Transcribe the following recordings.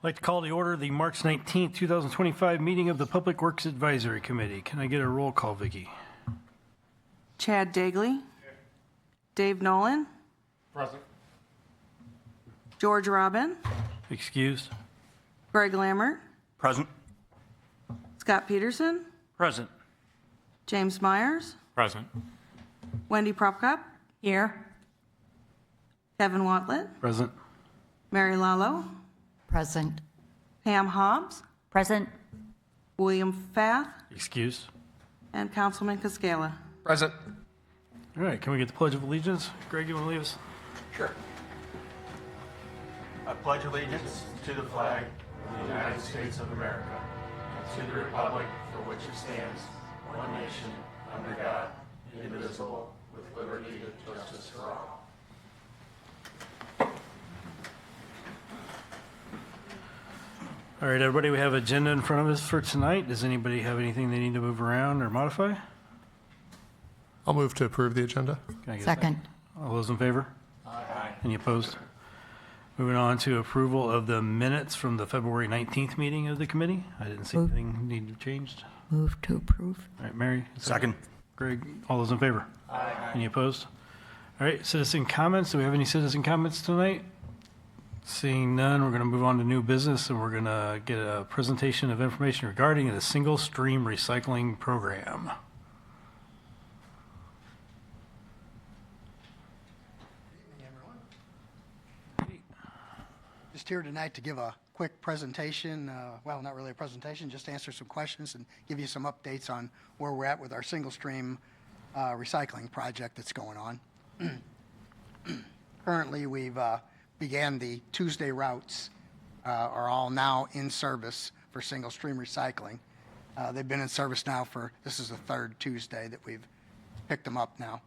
I'd like to call to order the March 19th, 2025 meeting of the Public Works Advisory Committee. Can I get a roll call, Vicki? Chad Dagley. Dave Nolan. Present. George Robin. Excused. Greg Lammert. Present. Scott Peterson. Present. James Myers. Present. Wendy Propkop. Here. Kevin Watlett. Present. Mary Lallo. Present. Pam Hobbs. Present. William Fath. Excused. And Councilman Cascala. Present. All right, can we get the Pledge of Allegiance? Greg, you want to leave us? Sure. I pledge allegiance to the flag of the United States of America and to the republic for which it stands, one nation, under God, indivisible, with liberty and justice for all. All right, everybody, we have an agenda in front of us for tonight. Does anybody have anything they need to move around or modify? I'll move to approve the agenda. Can I get a Second. All those in favor? Aye. Any opposed? Moving on to approval of the minutes from the February 19th meeting of the committee. I didn't see anything need to be changed. Move to approve. All right, Mary? Second. Greg, all those in favor? Aye. Any opposed? All right, citizen comments. Do we have any citizen comments tonight? Seeing none, we're going to move on to new business, and we're going to get a presentation of information regarding the single stream recycling program. Just here tonight to give a quick presentation, well, not really a presentation, just answer some questions and give you some updates on where we're at with our single stream recycling project that's going on. Currently, we've began the Tuesday routes are all now in service for single stream recycling. They've been in service now this is the third Tuesday that we've picked them up now.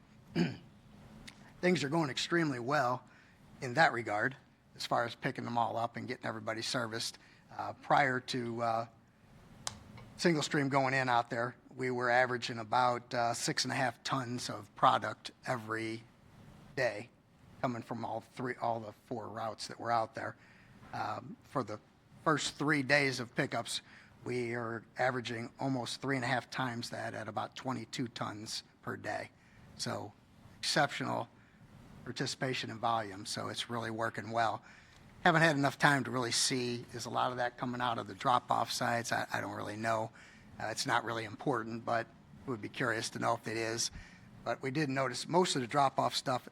Things are going extremely well in that regard, as far as picking them all up and getting everybody serviced. Prior to single stream going in out there, we were averaging about 6.5 tons of product every day coming from all the four routes that were out there. For the first 3 days of pickups, we are averaging almost 3.5 times that at about 22 tons per day. So exceptional participation in volume, so it's really working well. Haven't had enough time to really see, is a lot of that coming out of the drop-off sites? I don't really know. It's not really important, but would be curious to know if it is. But we did notice most of the drop-off stuff,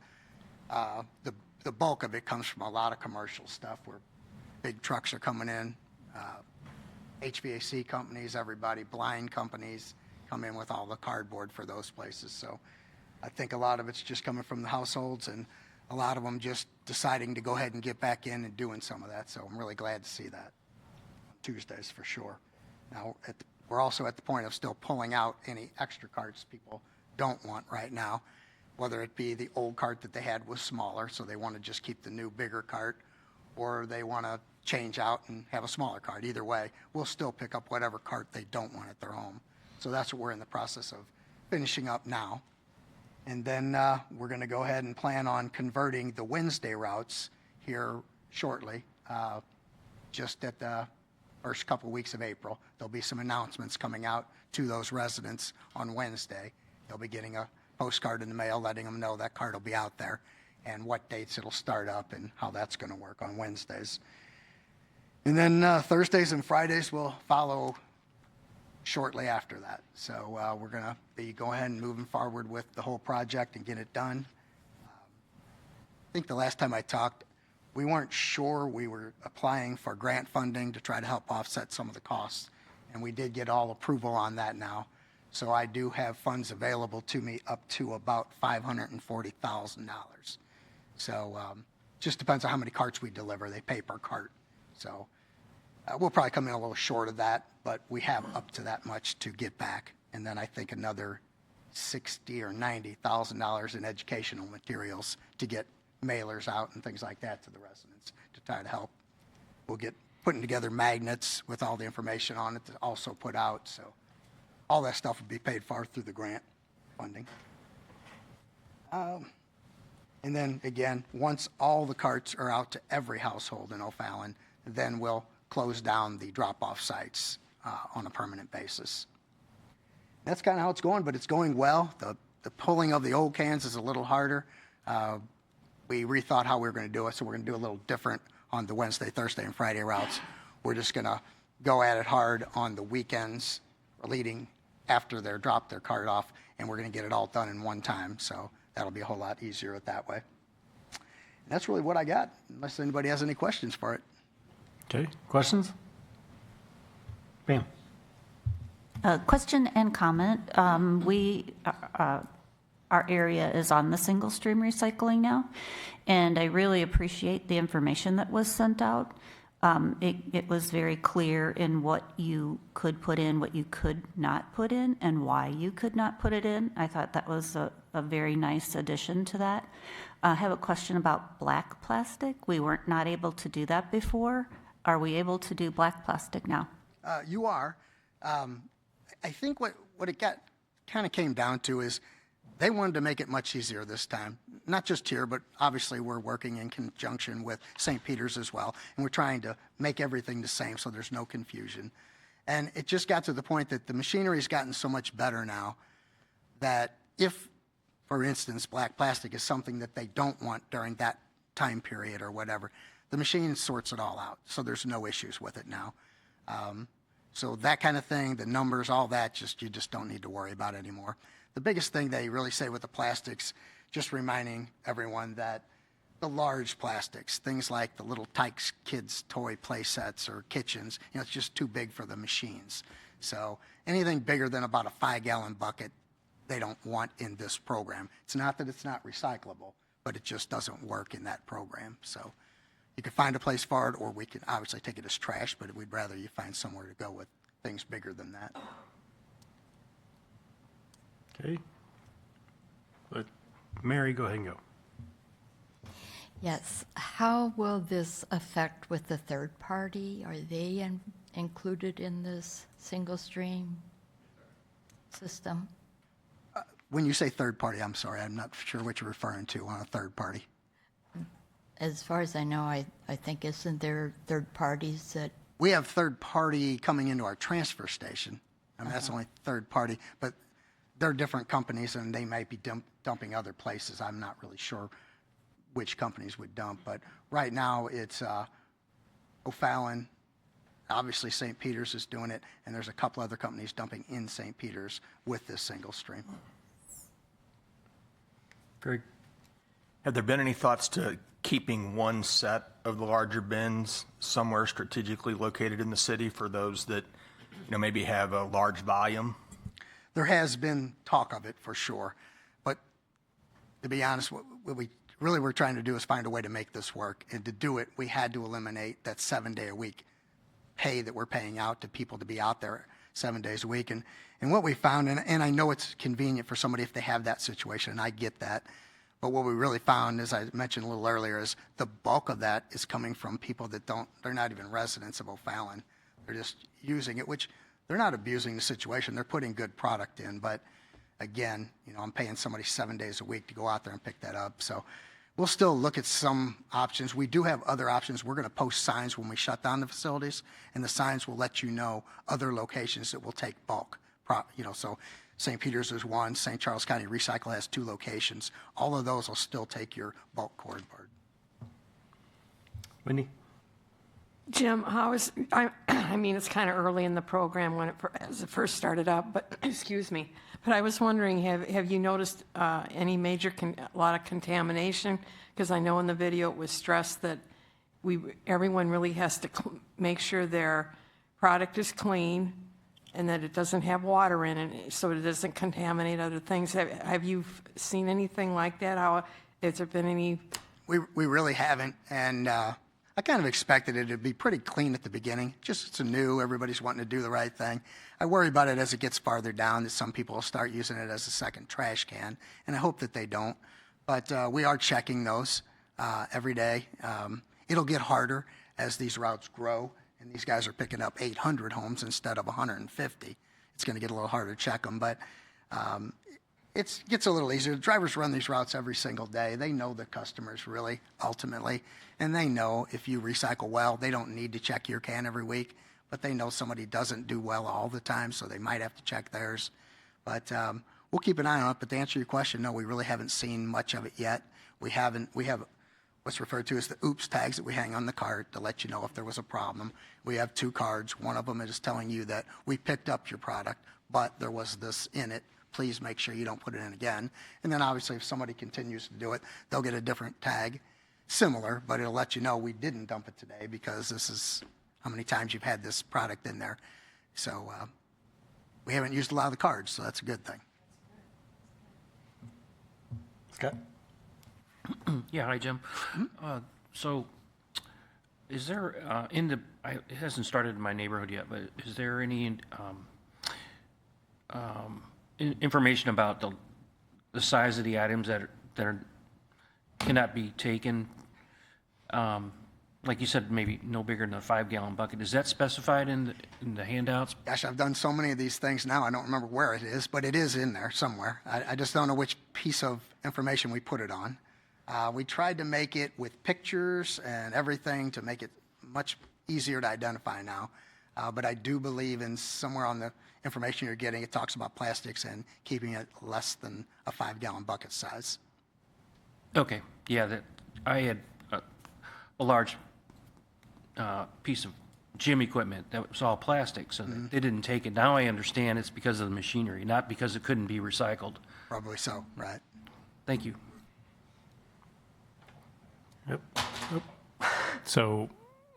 the bulk of it comes from a lot of commercial stuff where big trucks are coming in, HVAC companies, everybody, blind companies come in with all the cardboard for those places. So I think a lot of it's just coming from the households and a lot of them just deciding to go ahead and get back in and doing some of that. So I'm really glad to see that on Tuesdays for sure. Now, we're also at the point of still pulling out any extra carts people don't want right now, whether it be the old cart that they had was smaller, so they want to just keep the new bigger cart, or they want to change out and have a smaller cart. Either way, we'll still pick up whatever cart they don't want at their home. So that's what we're in the process of finishing up now. And then we're going to go ahead and plan on converting the Wednesday routes here shortly, just at the first couple weeks of April. There'll be some announcements coming out to those residents on Wednesday. They'll be getting a postcard in the mail letting them know that cart will be out there and what dates it'll start up and how that's going to work on Wednesdays. And then Thursdays and Fridays will follow shortly after that. So we're going to be going ahead and moving forward with the whole project and get it done. I think the last time I talked, we weren't sure. We were applying for grant funding to try to help offset some of the costs, and we did get all approval on that now. So I do have funds available to me up to about $540,000. So just depends on how many carts we deliver. They pay per cart. So we'll probably come in a little short of that, but we have up to that much to get back. And then I think another $60,000 or $90,000 in educational materials to get mailers out and things like that to the residents to try to help. We'll get putting together magnets with all the information on it to also put out. So all that stuff will be paid for through the grant funding. And then again, once all the carts are out to every household in O'Fallon, then we'll close down the drop-off sites on a permanent basis. That's kind of how it's going, but it's going well. The pulling of the old cans is a little harder. We rethought how we were going to do it, so we're going to do a little different on the Wednesday, Thursday, and Friday routes. We're just going to go at it hard on the weekends leading after they're dropped their cart off, and we're going to get it all done in one time, so that'll be a whole lot easier that way. And that's really what I got, unless anybody has any questions for it. Okay, questions? Pam? Question and comment. Our area is on the single stream recycling now, and I really appreciate the information that was sent out. It was very clear in what you could put in, what you could not put in, and why you could not put it in. I thought that was a very nice addition to that. I have a question about black plastic. We weren't not able to do that before. Are we able to do black plastic now? You are. I think what it kind of came down to is they wanted to make it much easier this time. Not just here, but obviously we're working in conjunction with St. Peter's as well, and we're trying to make everything the same so there's no confusion. And it just got to the point that the machinery's gotten so much better now that if, for instance, black plastic is something that they don't want during that time period or whatever, the machine sorts it all out, so there's no issues with it now. So that kind of thing, the numbers, all that, you just don't need to worry about anymore. The biggest thing they really say with the plastics, just reminding everyone that the large plastics, things like the little Tykes kids toy play sets or kitchens, it's just too big for the machines. So anything bigger than about a 5-gallon bucket, they don't want in this program. It's not that it's not recyclable, but it just doesn't work in that program. So you can find a place for it, or we can obviously take it as trash, but we'd rather you find somewhere to go with things bigger than that. Okay. But Mary, go ahead and go. Yes. How will this affect with the third party? Are they included in this single stream system? When you say third party, I'm sorry, I'm not sure what you're referring to on a third party. As far as I know, I think isn't there third parties that... We have third party coming into our transfer station. I mean, that's only third party, but they're different companies and they might be dumping other places. I'm not really sure which companies would dump, but right now it's O'Fallon. Obviously, St. Peter's is doing it, and there's a couple other companies dumping in St. Peter's with this single stream. Greg? Have there been any thoughts to keeping one set of the larger bins somewhere strategically located in the city for those that, maybe have a large volume? There has been talk of it for sure, but to be honest, what we really were trying to do is find a way to make this work, and to do it, we had to eliminate that 7-day-a-week pay that we're paying out to people to be out there 7 days a week. And what we found, and I know it's convenient for somebody if they have that situation, and I get that, but what we really found, as I mentioned a little earlier, is the bulk of that is coming from people that they're not even residents of O'Fallon. They're just using it, which they're not abusing the situation. They're putting good product in, but again, I'm paying somebody 7 days a week to go out there and pick that up. So we'll still look at some options. We do have other options. We're going to post signs when we shut down the facilities, and the signs will let you know other locations that will take bulk. So St. Peter's is one. St. Charles County Recycle has 2 locations. All of those will still take your bulk cardboard. Wendy? Jim, I mean, it's kind of early in the program as it first started up, but excuse me. But I was wondering, have you noticed any major, a lot of contamination? Because I know in the video it was stressed that everyone really has to make sure their product is clean and that it doesn't have water in it, so it doesn't contaminate other things. Have you seen anything like that? Has there been any? We really haven't, and I kind of expected it to be pretty clean at the beginning. Just it's new, everybody's wanting to do the right thing. I worry about it as it gets farther down, that some people will start using it as a second trash can, and I hope that they don't. But we are checking those every day. It'll get harder as these routes grow, and these guys are picking up 800 homes instead of 150. It's going to get a little harder to check them, but it gets a little easier. The drivers run these routes every single day. They know the customers really, ultimately, and they know if you recycle well, they don't need to check your can every week, but they know somebody doesn't do well all the time, so they might have to check theirs. But we'll keep an eye on it. But to answer your question, no, we really haven't seen much of it yet. We have what's referred to as the oops tags that we hang on the cart to let you know if there was a problem. We have 2 cards. One of them is telling you that we picked up your product, but there was this in it. Please make sure you don't put it in again. And then obviously if somebody continues to do it, they'll get a different tag, similar, but it'll let you know we didn't dump it today because this is how many times you've had this product in there. So we haven't used a lot of the cards, so that's a good thing. Scott? Yeah, hi, Jim. So is there, it hasn't started in my neighborhood yet, but is there any information about the size of the items that cannot be taken? Like you said, maybe no bigger than a 5-gallon bucket. Is that specified in the handouts? Gosh, I've done so many of these things now, I don't remember where it is, but it is in there somewhere. I just don't know which piece of information we put it on. We tried to make it with pictures and everything to make it much easier to identify now. But I do believe in somewhere on the information you're getting, it talks about plastics and keeping it less than a 5-gallon bucket size. Okay, yeah, that, I had a large piece of gym equipment that was all plastic, so they didn't take it. Now I understand it's because of the machinery, not because it couldn't be recycled. Probably so, right? Thank you. Yep. So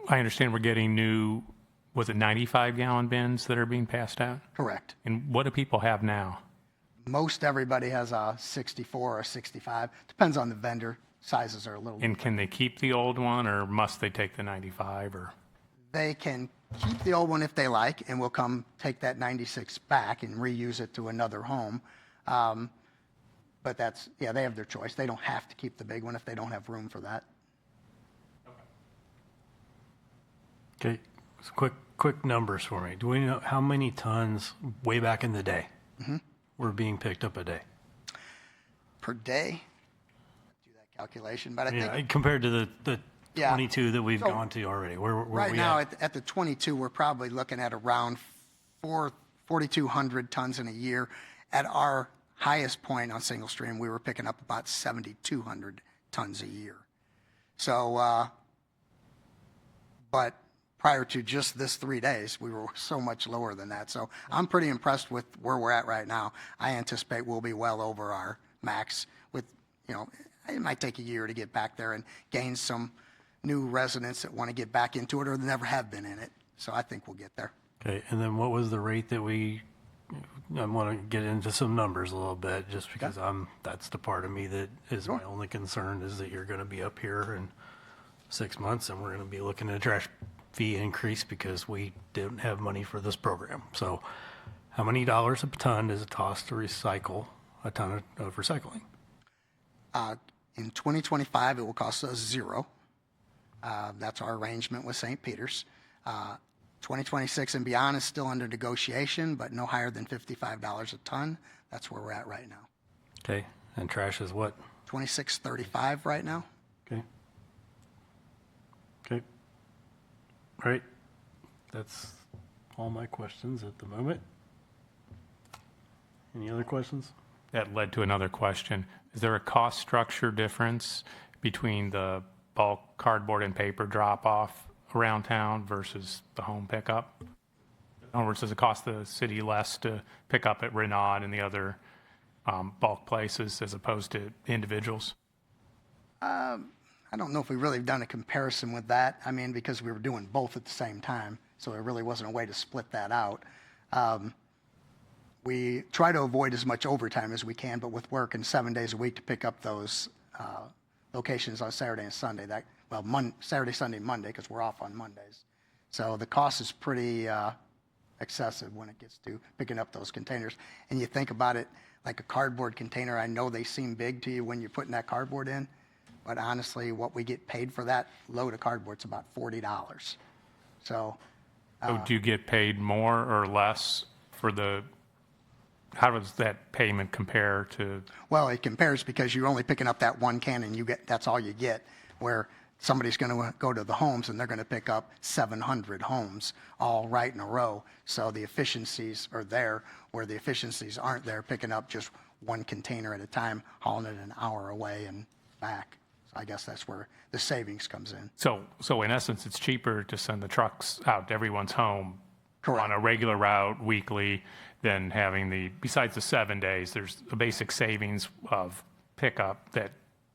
I understand we're getting new, was it 95-gallon bins that are being passed out? Correct. And what do people have now? Most everybody has a 64 or 65. Depends on the vendor. Sizes are a little. And can they keep the old one, or must they take the 95? Or They can keep the old one if they like, and we'll come take that 96 back and reuse it to another home. But that's, yeah, they have their choice. They don't have to keep the big one if they don't have room for that. Okay, so quick numbers for me. Do we know how many tons way back in the day were being picked up a day? Per day? Do that calculation, but I think. Yeah, compared to the Yeah. 22 that we've So, gone to already. Where Right we now, at? at the 22, we're probably looking at around 4,200 tons in a year. At our highest point on single stream, we were picking up about 7,200 tons a year. So, but prior to just this 3 days, we were so much lower than that. So I'm pretty impressed with where we're at right now. I anticipate we'll be well over our max with, it might take a year to get back there and gain some new residents that want to get back into it or never have been in it. So I think we'll get there. Okay, and then what was the rate that I want to get into some numbers a little bit, just because that's the part of me that is my only concern, is that you're going to be up here in 6 months and we're going to be looking at a trash fee increase because we didn't have money for this program. So how many dollars a ton does it cost to recycle a ton of recycling? In 2025, it will cost us $0. That's our arrangement with St. Peter's. 2026 and beyond is still under negotiation, but no higher than $55 a ton. That's where we're at right now. Okay, and trash is what? $26.35 right now. Okay. Okay. All right. That's all my questions at the moment. Any other questions? that led to another question. Is there a cost structure difference between the bulk cardboard and paper drop-off around town versus the home pickup? In other words, does it cost the city less to pick up at Renaud and the other bulk places as opposed to individuals? I don't know if we really have done a comparison with that. I mean, because we were doing both at the same time, so there really wasn't a way to split that out. We try to avoid as much overtime as we can, but with working 7 days a week to pick up those locations on Saturday and Sunday, Saturday, Sunday, Monday, because we're off on Mondays. So the cost is pretty excessive when it gets to picking up those containers. And you think about it like a cardboard container. I know they seem big to you when you're putting that cardboard in, but honestly, what we get paid for that load of cardboard is about $40. So So do you get paid more or less for how does that payment compare to, Well, it compares because you're only picking up that one can and that's all you get, where somebody's going to go to the homes and they're going to pick up 700 homes all right in a row. So the efficiencies are there where the efficiencies aren't there, picking up just one container at a time, hauling it an hour away and back. So I guess that's where the savings comes in. so in essence, it's cheaper to send the trucks out to everyone's home Correct. on a regular route weekly than having besides the 7 days, there's a basic savings of pickup that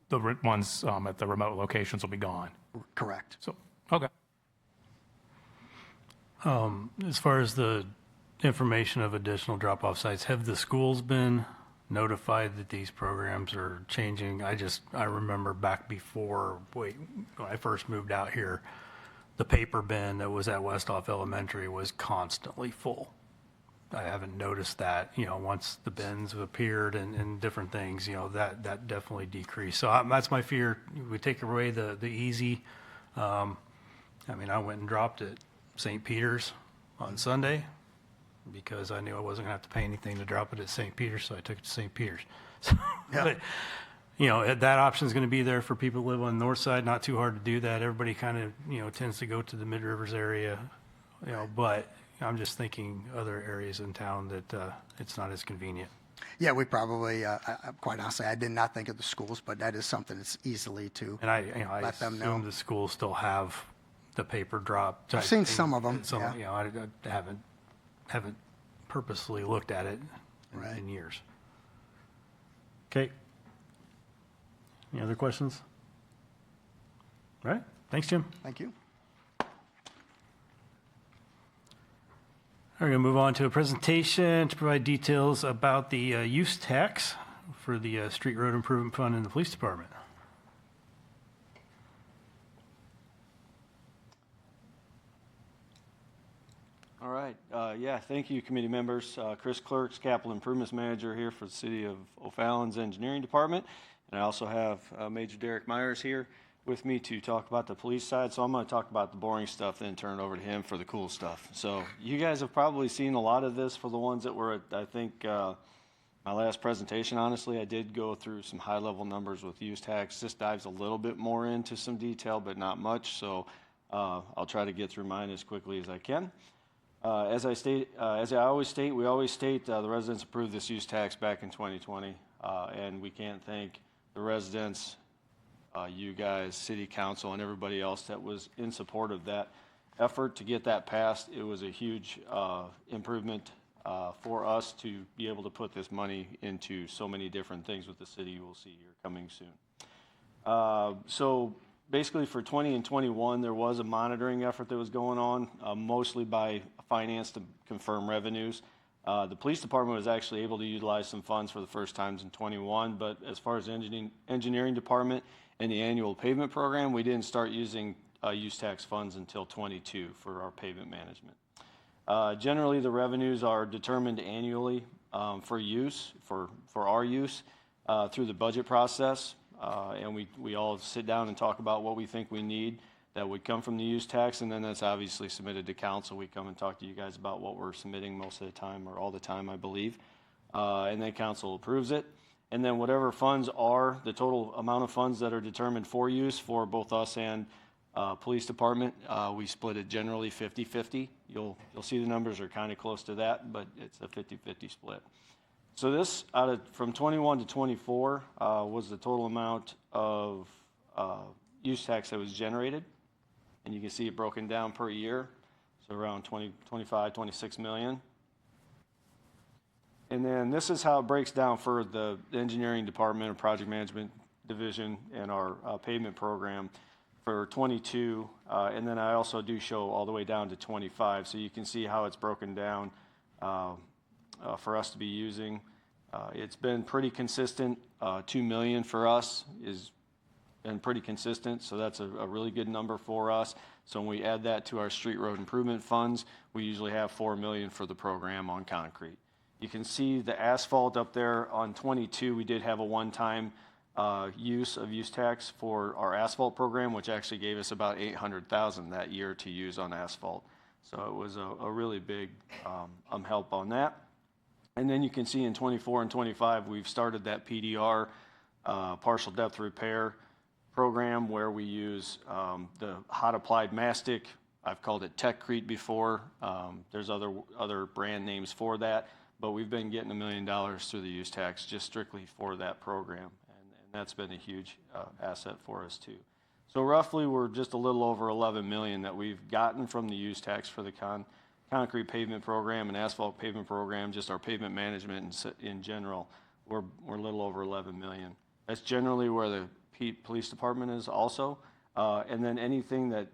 the ones at the remote locations will be gone. Correct. So, okay. As far as the information of additional drop-off sites, have the schools been notified that these programs are changing? I remember back before, when I first moved out here, the paper bin that was at Westhoff Elementary was constantly full. I haven't noticed that, once the bins have appeared and different things, that definitely decreased. So that's my fear. We take away the easy. I went and dropped at St. Peter's on Sunday because I knew I wasn't going to have to pay anything to drop it at St. Peter's, so I took it to St. Peter's. So, Yeah. But, that option is going to be there for people who live on the north side. Not too hard to do that. Everybody kind of, tends to go to the Mid-Rivers area, but I'm just thinking other areas in town that it's not as convenient. Yeah, we probably, quite honestly, I did not think of the schools, but that is something that's easily to And I let them know. assume the schools still have the paper drop. I've seen some of them, Some, yeah. I haven't purposely looked at it Right. in years. Okay. Any other questions? All right. Thanks, Jim. Thank you. We're going to move on to a presentation to provide details about the use tax for the Street Road Improvement Fund in the Police Department. All right. Thank you, committee members. Chris Clerks, Capital Improvements Manager here for the City of O'Fallon's Engineering Department. And I also have Major Derek Myers here with me to talk about the police side. So I'm going to talk about the boring stuff, then turn it over to him for the cool stuff. So you guys have probably seen a lot of this for the ones that were at, I think, my last presentation. Honestly, I did go through some high-level numbers with use tax. This dives a little bit more into some detail, but not much. So I'll try to get through mine as quickly as I can. As I always state, we always state the residents approved this use tax back in 2020, and we can't thank the residents, you guys, city council, and everybody else that was in support of that effort to get that passed. It was a huge improvement for us to be able to put this money into so many different things with the city you will see here coming soon. So basically for 20 and 21, there was a monitoring effort that was going on, mostly by finance to confirm revenues. The police department was actually able to utilize some funds for the first times in 21, but as far as engineering department and the annual pavement program, we didn't start using use tax funds until 22 for our pavement management. Generally, the revenues are determined annually for our use through the budget process, and we all sit down and talk about what we think we need that would come from the use tax, and then that's obviously submitted to council. We come and talk to you guys about what we're submitting most of the time, or all the time, I believe, and then council approves it. And then whatever funds are, the total amount of funds that are determined for use for both us and police department, we split it generally 50-50. You'll see the numbers are kind of close to that, but it's a 50-50 split. So this, from 21 to 24, was the total amount of use tax that was generated. And you can see it broken down per year, so around 25, 26 million. And then this is how it breaks down for the engineering department and project management division and our pavement program for 22. And then I also do show all the way down to 25, so you can see how it's broken down for us to be using. It's been pretty consistent. 2 million for us is been pretty consistent, so that's a really good number for us. So when we add that to our street road improvement funds, we usually have 4 million for the program on concrete. You can see the asphalt up there on 22. We did have a one-time use of use tax for our asphalt program, which actually gave us about 800,000 that year to use on asphalt. So it was a really big help on that. And then you can see in 24 and 25, we've started that PDR, partial depth repair program, where we use the hot applied mastic. I've called it Techcrete before. There's other brand names for that, but we've been getting $1 million through the use tax just strictly for that program, and that's been a huge asset for us too. So roughly, we're just a little over 11 million that we've gotten from the use tax for the concrete pavement program and asphalt pavement program, just our pavement management in general. We're a little over 11 million. That's generally where the police department is also. And then anything that,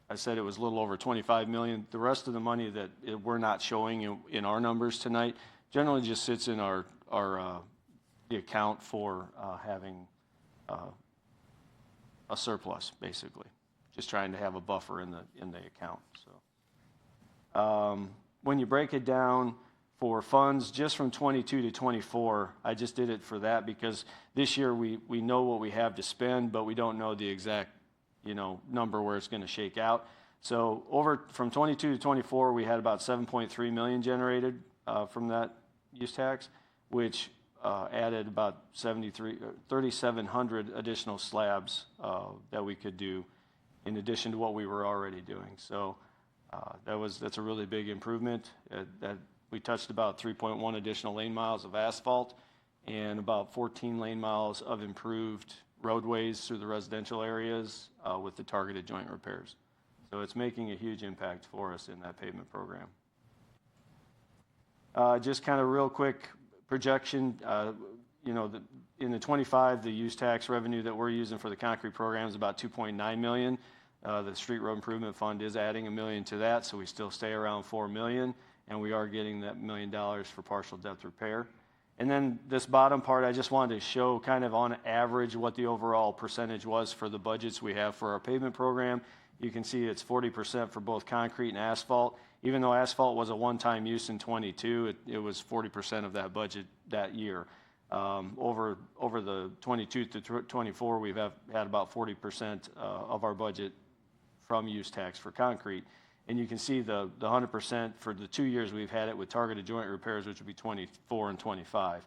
I said it was a little over 25 million. The rest of the money that we're not showing in our numbers tonight generally just sits in our the account for having a surplus, basically. Just trying to have a buffer in the account. So when you break it down for funds just from 22 to 24, I just did it for that because this year we know what we have to spend, but we don't know the exact number where it's going to shake out. So from 22 to 24, we had about 7.3 million generated from that use tax, which added about 3,700 additional slabs that we could do in addition to what we were already doing. So that's a really big improvement. That we touched about 3.1 additional lane miles of asphalt and about 14 lane miles of improved roadways through the residential areas with the targeted joint repairs. So it's making a huge impact for us in that pavement program. Just kind of real quick projection, in the 25, the use tax revenue that we're using for the concrete program is about 2.9 million. The Street Road Improvement Fund is adding $1 million to that, so we still stay around 4 million, and we are getting that $1 million for partial depth repair. And then this bottom part, I just wanted to show kind of on average what the overall percentage was for the budgets we have for our pavement program. You can see it's 40% for both concrete and asphalt. Even though asphalt was a one-time use in 22, it was 40% of that budget that year. Over the 22 to 24, we've had about 40% of our budget from use tax for concrete. And you can see the 100% for the 2 years we've had it with targeted joint repairs, which would be 24 and 25.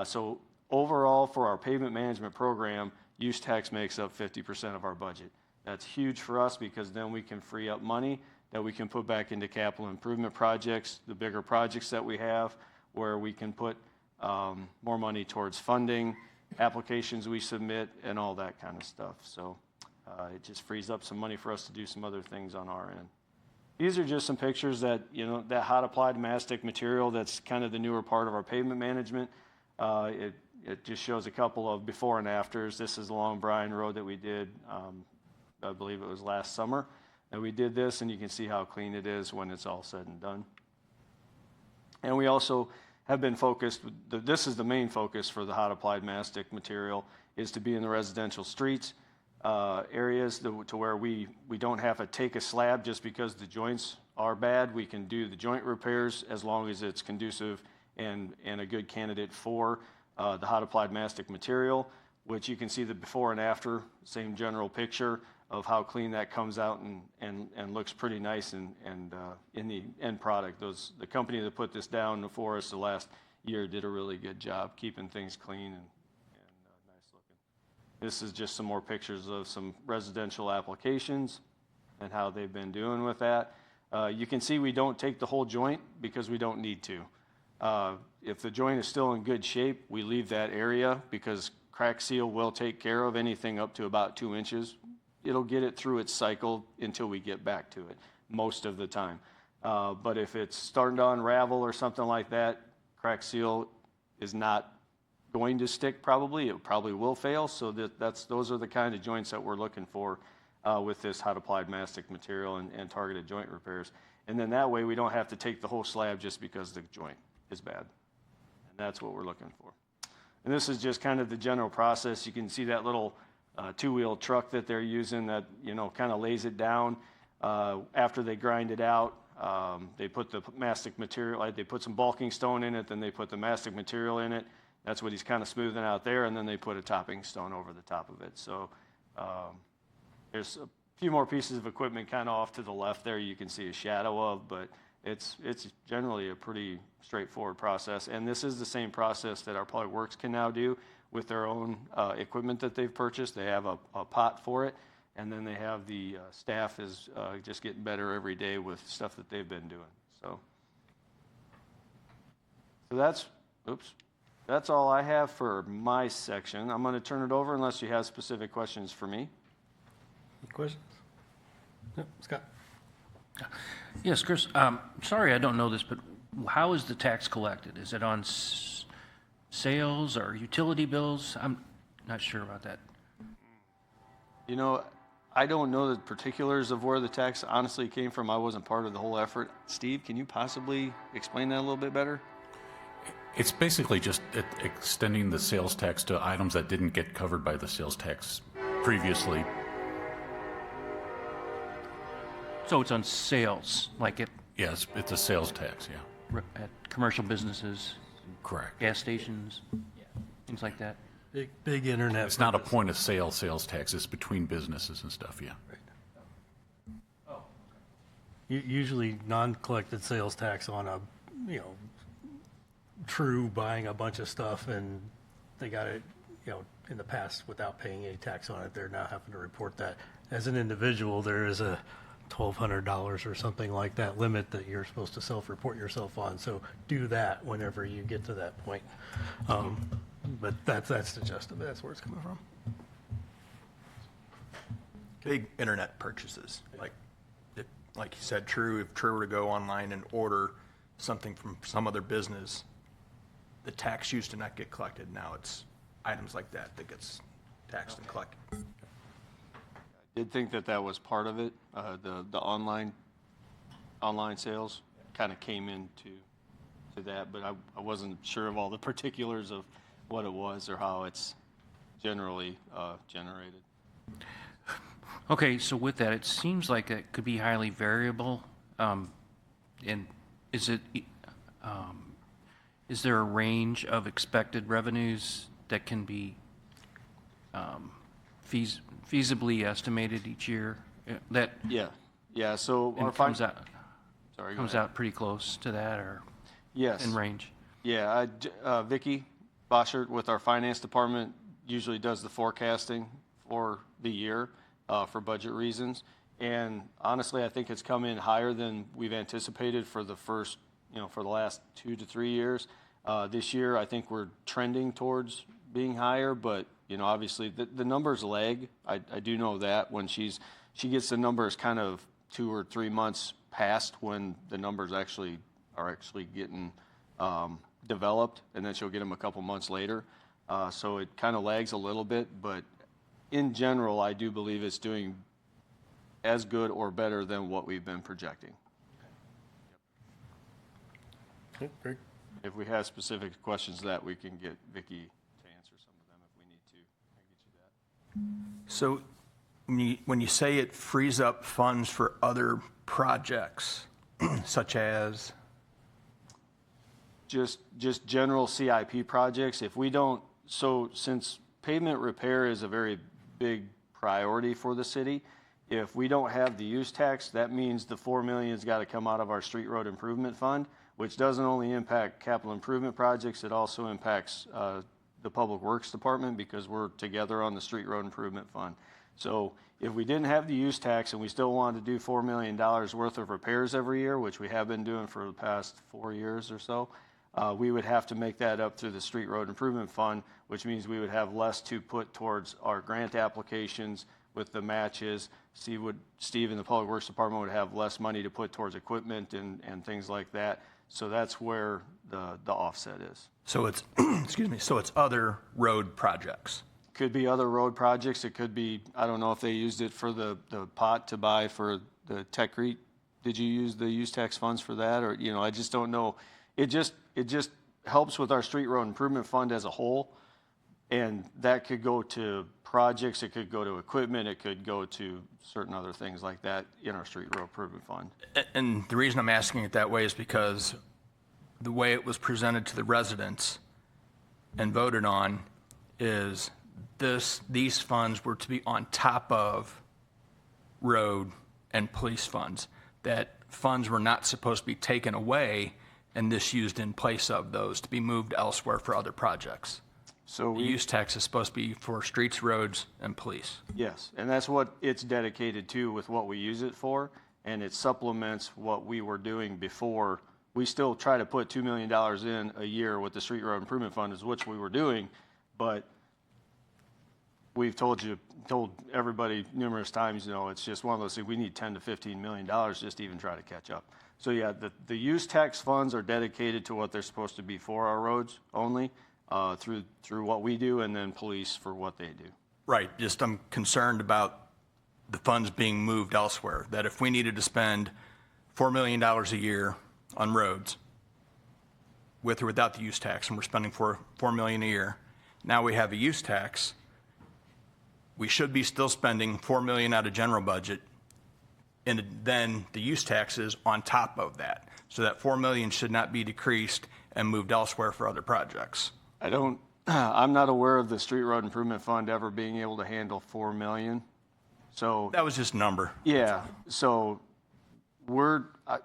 So overall, for our pavement management program, use tax makes up 50% of our budget. That's huge for us because then we can free up money that we can put back into capital improvement projects, the bigger projects that we have, where we can put more money towards funding, applications we submit, and all that kind of stuff. So it just frees up some money for us to do some other things on our end. These are just some pictures that, that hot applied mastic material that's kind of the newer part of our pavement management. It just shows a couple of before and afters. This is along Bryan Road that we did, I believe it was last summer. And we did this, and you can see how clean it is when it's all said and done. And we also have been focused, this is the main focus for the hot applied mastic material, is to be in the residential streets areas to where we don't have to take a slab just because the joints are bad. We can do the joint repairs as long as it's conducive and a good candidate for the hot applied mastic material, which you can see the before and after, same general picture of how clean that comes out and looks pretty nice and in the end product. The company that put this down for us the last year did a really good job keeping things clean and nice looking. This is just some more pictures of some residential applications and how they've been doing with that. You can see we don't take the whole joint because we don't need to. If the joint is still in good shape, we leave that area because crack seal will take care of anything up to about 2 inches. It'll get it through its cycle until we get back to it most of the time. But if it's starting to unravel or something like that, crack seal is not going to stick probably. It probably will fail. So those are the kind of joints that we're looking for with this hot applied mastic material and targeted joint repairs. And then that way we don't have to take the whole slab just because the joint is bad. And that's what we're looking for. And this is just kind of the general process. You can see that little two-wheel truck that they're using that, kind of lays it down. After they grind it out, they put the mastic material, they put some bulking stone in it, then they put the mastic material in it. That's what he's kind of smoothing out there, and then they put a topping stone over the top of it. So there's a few more pieces of equipment kind of off to the left there you can see a shadow of, but It's generally a pretty straightforward process, and this is the same process that our Public Works can now do with their own equipment that they've purchased. They have a pot for it, and then they have the staff is just getting better every day with stuff that they've been doing. So that's all I have for my section. I'm going to turn it over unless you have specific questions for me. Any questions? No, Scott? Yes, Chris, sorry I don't know this, but how is the tax collected? Is it on sales or utility bills? I'm not sure about that. You know, I don't know the particulars of where the tax honestly came from. I wasn't part of the whole effort. Steve, can you possibly explain that a little bit better? It's basically just extending the sales tax to items that didn't get covered by the sales tax previously. So it's on sales, like at Yes, it's a sales tax, yeah. at commercial businesses, Correct. gas stations, things like that? Big internet. It's not a point of sale sales tax, it's between businesses and stuff, yeah. Usually non-collected sales tax on a, True buying a bunch of stuff and they got it, in the past without paying any tax on it. They're now having to report that. As an individual, there is a $1,200 or something like that limit that you're supposed to self-report yourself on. So do that whenever you get to that point. But that's the gist of it. That's where it's coming from. Big internet purchases, like you said, True, if True were to go online and order something from some other business, the tax used to not get collected. Now it's items like that gets taxed and collected. I did think that was part of it. The online sales kind of came into that, but I wasn't sure of all the particulars of what it was or how it's generally generated. Okay, so with that, it seems like it could be highly variable. And is there a range of expected revenues that can be feasibly estimated each year? Yeah. So our comes out Sorry, go comes ahead. out pretty close to that, or Yes. in range? Yeah, Vicki Boschert with our finance department usually does the forecasting for the year for budget reasons. And honestly, I think it's come in higher than we've anticipated for the first, for the last 2 to 3 years. This year, I think we're trending towards being higher, but, obviously the numbers lag. I do know that when she gets the numbers kind of 2 or 3 months past when the numbers are actually getting developed, and then she'll get them a couple months later. So it kind of lags a little bit, but in general, I do believe it's doing as good or better than what we've been projecting. Okay, great. If we have specific questions that we can get Vicki to answer some of them if we need to. I can get you that. So when you say it frees up funds for other projects, such as? Just general CIP projects. If we don't, since pavement repair is a very big priority for the city, if we don't have the use tax, that means the $4 million has got to come out of our street road improvement fund, which doesn't only impact capital improvement projects, it also impacts the Public Works Department because we're together on the street road improvement fund. So if we didn't have the use tax and we still wanted to do $4 million worth of repairs every year, which we have been doing for the past 4 years or so, we would have to make that up through the street road improvement fund, which means we would have less to put towards our grant applications with the matches. Steve and the Public Works Department would have less money to put towards equipment and things like that. So that's where the offset is. So it's, so it's other road projects. Could be other road projects. It could be, I don't know if they used it for the pot to buy for the tech REIT. Did you use the use tax funds for that? Or, I just don't know. It just helps with our street road improvement fund as a whole. And that could go to projects, it could go to equipment, it could go to certain other things like that in our street road improvement fund. And the reason I'm asking it that way is because the way it was presented to the residents and voted on is these funds were to be on top of road and police funds. That funds were not supposed to be taken away and this used in place of those to be moved elsewhere for other projects. So The use tax is supposed to be for streets, roads, and police. yes, and that's what it's dedicated to with what we use it for, and it supplements what we were doing before. We still try to put $2 million in a year with the Street Road Improvement Fund, is which we were doing, but we've told everybody numerous times, it's just one of those things, we need $10 to $15 million just to even try to catch up. So yeah, the use tax funds are dedicated to what they're supposed to be for our roads only, through what we do, and then police for what they do. Right, just I'm concerned about the funds being moved elsewhere, that if we needed to spend $4 million a year on roads, with or without the use tax, and we're spending $4 million a year, now we have a use tax, we should be still spending $4 million out of general budget, and then the use tax is on top of that. So that $4 million should not be decreased and moved elsewhere for other projects. I'm not aware of the Street Road Improvement Fund ever being able to handle $4 million. So That was just a number. yeah, so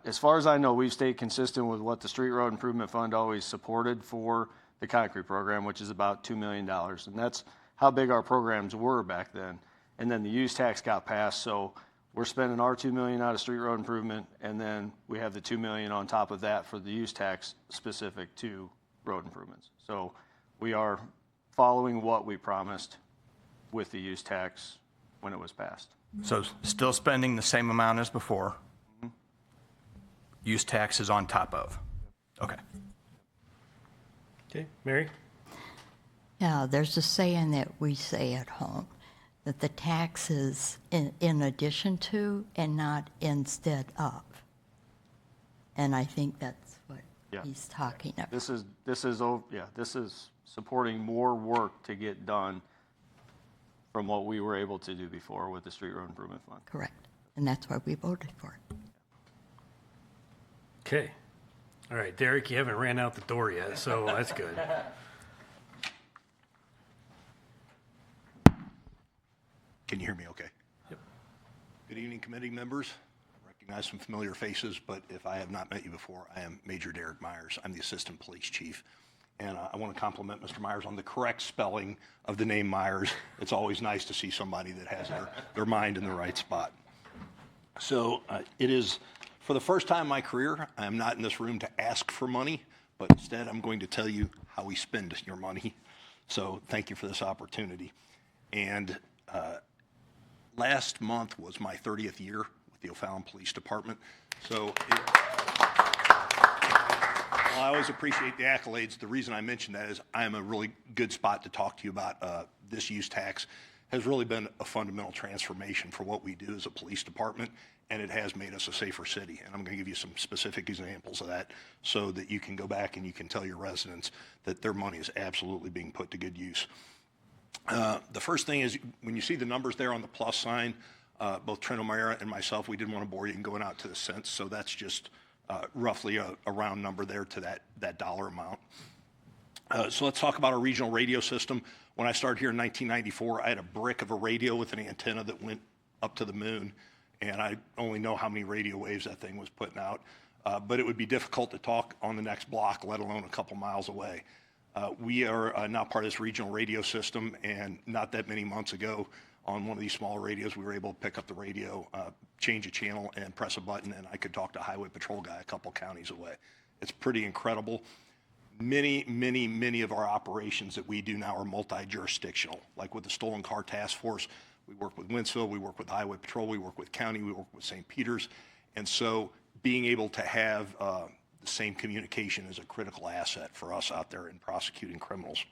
as far as I know, we've stayed consistent with what the Street Road Improvement Fund always supported for the concrete program, which is about $2 million. And that's how big our programs were back then. And then the use tax got passed, so we're spending our $2 million out of street road improvement, and then we have the $2 million on top of that for the use tax specific to road improvements. So we are following what we promised with the use tax when it was passed. So still spending the same amount as before. Use tax is on top of. Okay. Okay, Mary? Yeah, there's a saying that we say at home, that the tax is in addition to and not instead of. And I think that's what Yeah. he's talking about. This is supporting more work to get done from what we were able to do before with the Street Road Improvement Fund. Correct. And that's why we voted for it. Okay. All right, Derek, you haven't ran out the door yet, so that's good. Can you hear me okay? Yep. Good evening, committee members. I recognize some familiar faces, but if I have not met you before, I am Major Derek Myers. I'm the Assistant Police Chief. And I want to compliment Mr. Myers on the correct spelling of the name Myers. It's always nice to see somebody that has their mind in the right spot. So it is, for the first time in my career, I am not in this room to ask for money, but instead I'm going to tell you how we spend your money. So thank you for this opportunity. And last month was my 30th year with the O'Fallon Police Department. So I always appreciate the accolades. The reason I mention that is I'm a really good spot to talk to you about this use tax. Has really been a fundamental transformation for what we do as a police department, and it has made us a safer city. And I'm going to give you some specific examples of that so that you can go back and you can tell your residents that their money is absolutely being put to good use. The first thing is, when you see the numbers there on the plus sign, both Trent O'Meara and myself, we didn't want to bore you and going out to the cents, so that's just roughly a round number there to that dollar amount. So let's talk about our regional radio system. When I started here in 1994, I had a brick of a radio with an antenna that went up to the moon, and I only know how many radio waves that thing was putting out. But it would be difficult to talk on the next block, let alone a couple miles away. We are now part of this regional radio system, and not that many months ago, on one of these smaller radios, we were able to pick up the radio, change a channel, and press a button, and I could talk to a highway patrol guy a couple counties away. It's pretty incredible. Many of our operations that we do now are multi-jurisdictional. Like with the Stolen Car Task Force, we work with Wentzville, we work with Highway Patrol, we work with County, we work with St. Peters. And so being able to have the same communication is a critical asset for us out there in prosecuting criminals.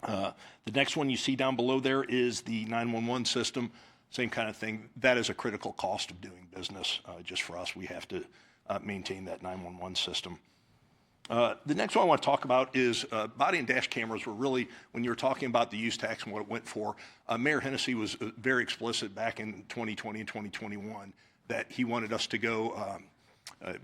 The next one you see down below there is the 911 system. Same kind of thing. That is a critical cost of doing business. Just for us, we have to maintain that 911 system. The next one I want to talk about is body and dash cameras were really, when you were talking about the use tax and what it went for, Mayor Hennessy was very explicit back in 2020 and 2021 that he wanted us to go,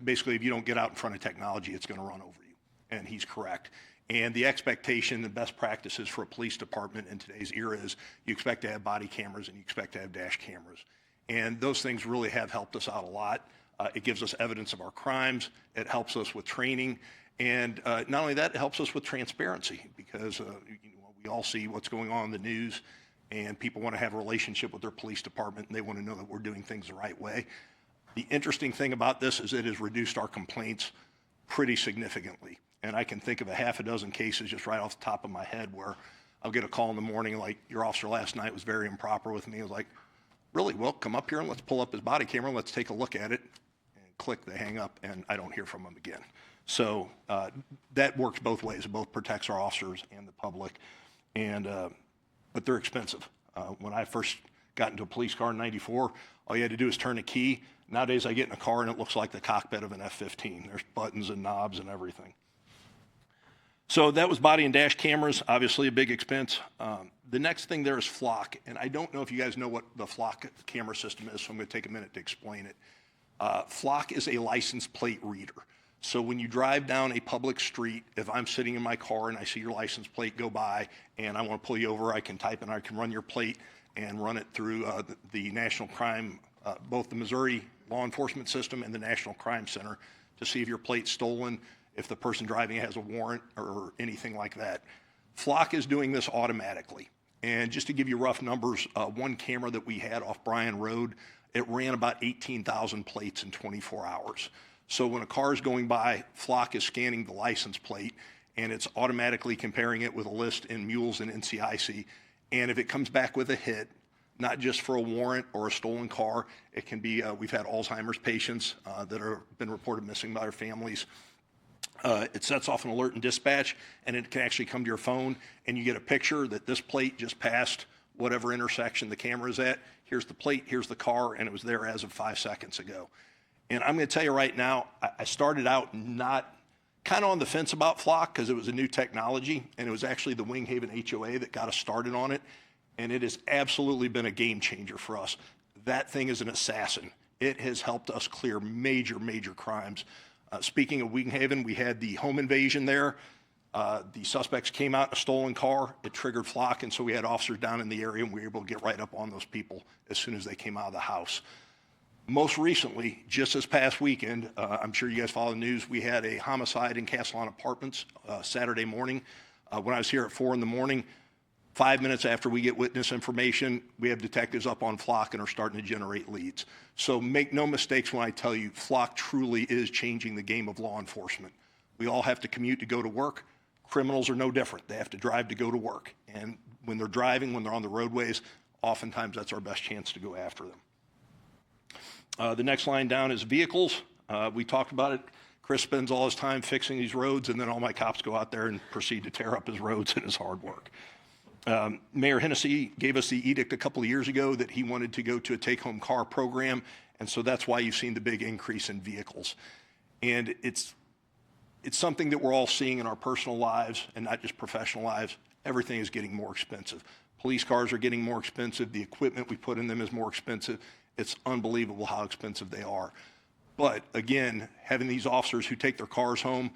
basically, if you don't get out in front of technology, it's going to run over you. And he's correct. And the expectation, the best practices for a police department in today's era is you expect to have body cameras and you expect to have dash cameras. And those things really have helped us out a lot. It gives us evidence of our crimes. It helps us with training. And not only that, it helps us with transparency because we all see what's going on in the news, and people want to have a relationship with their police department, and they want to know that we're doing things the right way. The interesting thing about this is it has reduced our complaints pretty significantly. And I can think of a half a dozen cases just right off the top of my head where I'll get a call in the morning like, your officer last night was very improper with me. I was like, really? Well, come up here and let's pull up his body camera. Let's take a look at it. And click, they hang up, and I don't hear from him again. So that works both ways. It both protects our officers and the public. And but they're expensive. When I first got into a police car in '94, all you had to do is turn a key. Nowadays, I get in a car and it looks like the cockpit of an F-15. There's buttons and knobs and everything. So that was body and dash cameras, obviously a big expense. The next thing there is flock, and I don't know if you guys know what the flock camera system is, so I'm going to take a minute to explain it. Flock is a license plate reader. So when you drive down a public street, if I'm sitting in my car and I see your license plate go by and I want to pull you over, I can type and I can run your plate and run it through the national crime, both the Missouri law enforcement system and the National Crime Center to see if your plate's stolen, if the person driving has a warrant or anything like that. Flock is doing this automatically. And just to give you rough numbers, one camera that we had off Bryan Road, it ran about 18,000 plates in 24 hours. So when a car is going by, Flock is scanning the license plate, and it's automatically comparing it with a list in Mules and NCIC. And if it comes back with a hit, not just for a warrant or a stolen car, it can be, we've had Alzheimer's patients that have been reported missing by their families. It sets off an alert in dispatch, and it can actually come to your phone, and you get a picture that this plate just passed whatever intersection the camera is at. Here's the plate, here's the car, and it was there as of 5 seconds ago. And I'm going to tell you right now, I started out not kind of on the fence about Flock because it was a new technology, and it was actually the Winghaven HOA that got us started on it, and it has absolutely been a game changer for us. That thing is an assassin. It has helped us clear major, major crimes. Speaking of Winghaven, we had the home invasion there. The suspects came out in a stolen car. It triggered Flock, and so we had officers down in the area, and we were able to get right up on those people as soon as they came out of the house. Most recently, just this past weekend, I'm sure you guys follow the news, we had a homicide in Castle Lawn Apartments Saturday morning. When I was here at 4 in the morning, 5 minutes after we get witness information, we have detectives up on Flock and are starting to generate leads. So make no mistakes when I tell you, Flock truly is changing the game of law enforcement. We all have to commute to go to work. Criminals are no different. They have to drive to go to work. And when they're driving, when they're on the roadways, oftentimes that's our best chance to go after them. The next line down is vehicles. We talked about it. Chris spends all his time fixing these roads, and then all my cops go out there and proceed to tear up his roads and his hard work. Mayor Hennessy gave us the edict a couple of years ago that he wanted to go to a take-home car program, and so that's why you've seen the big increase in vehicles. And it's something that we're all seeing in our personal lives and not just professional lives. Everything is getting more expensive. Police cars are getting more expensive. The equipment we put in them is more expensive. It's unbelievable how expensive they are. But again, having these officers who take their cars home,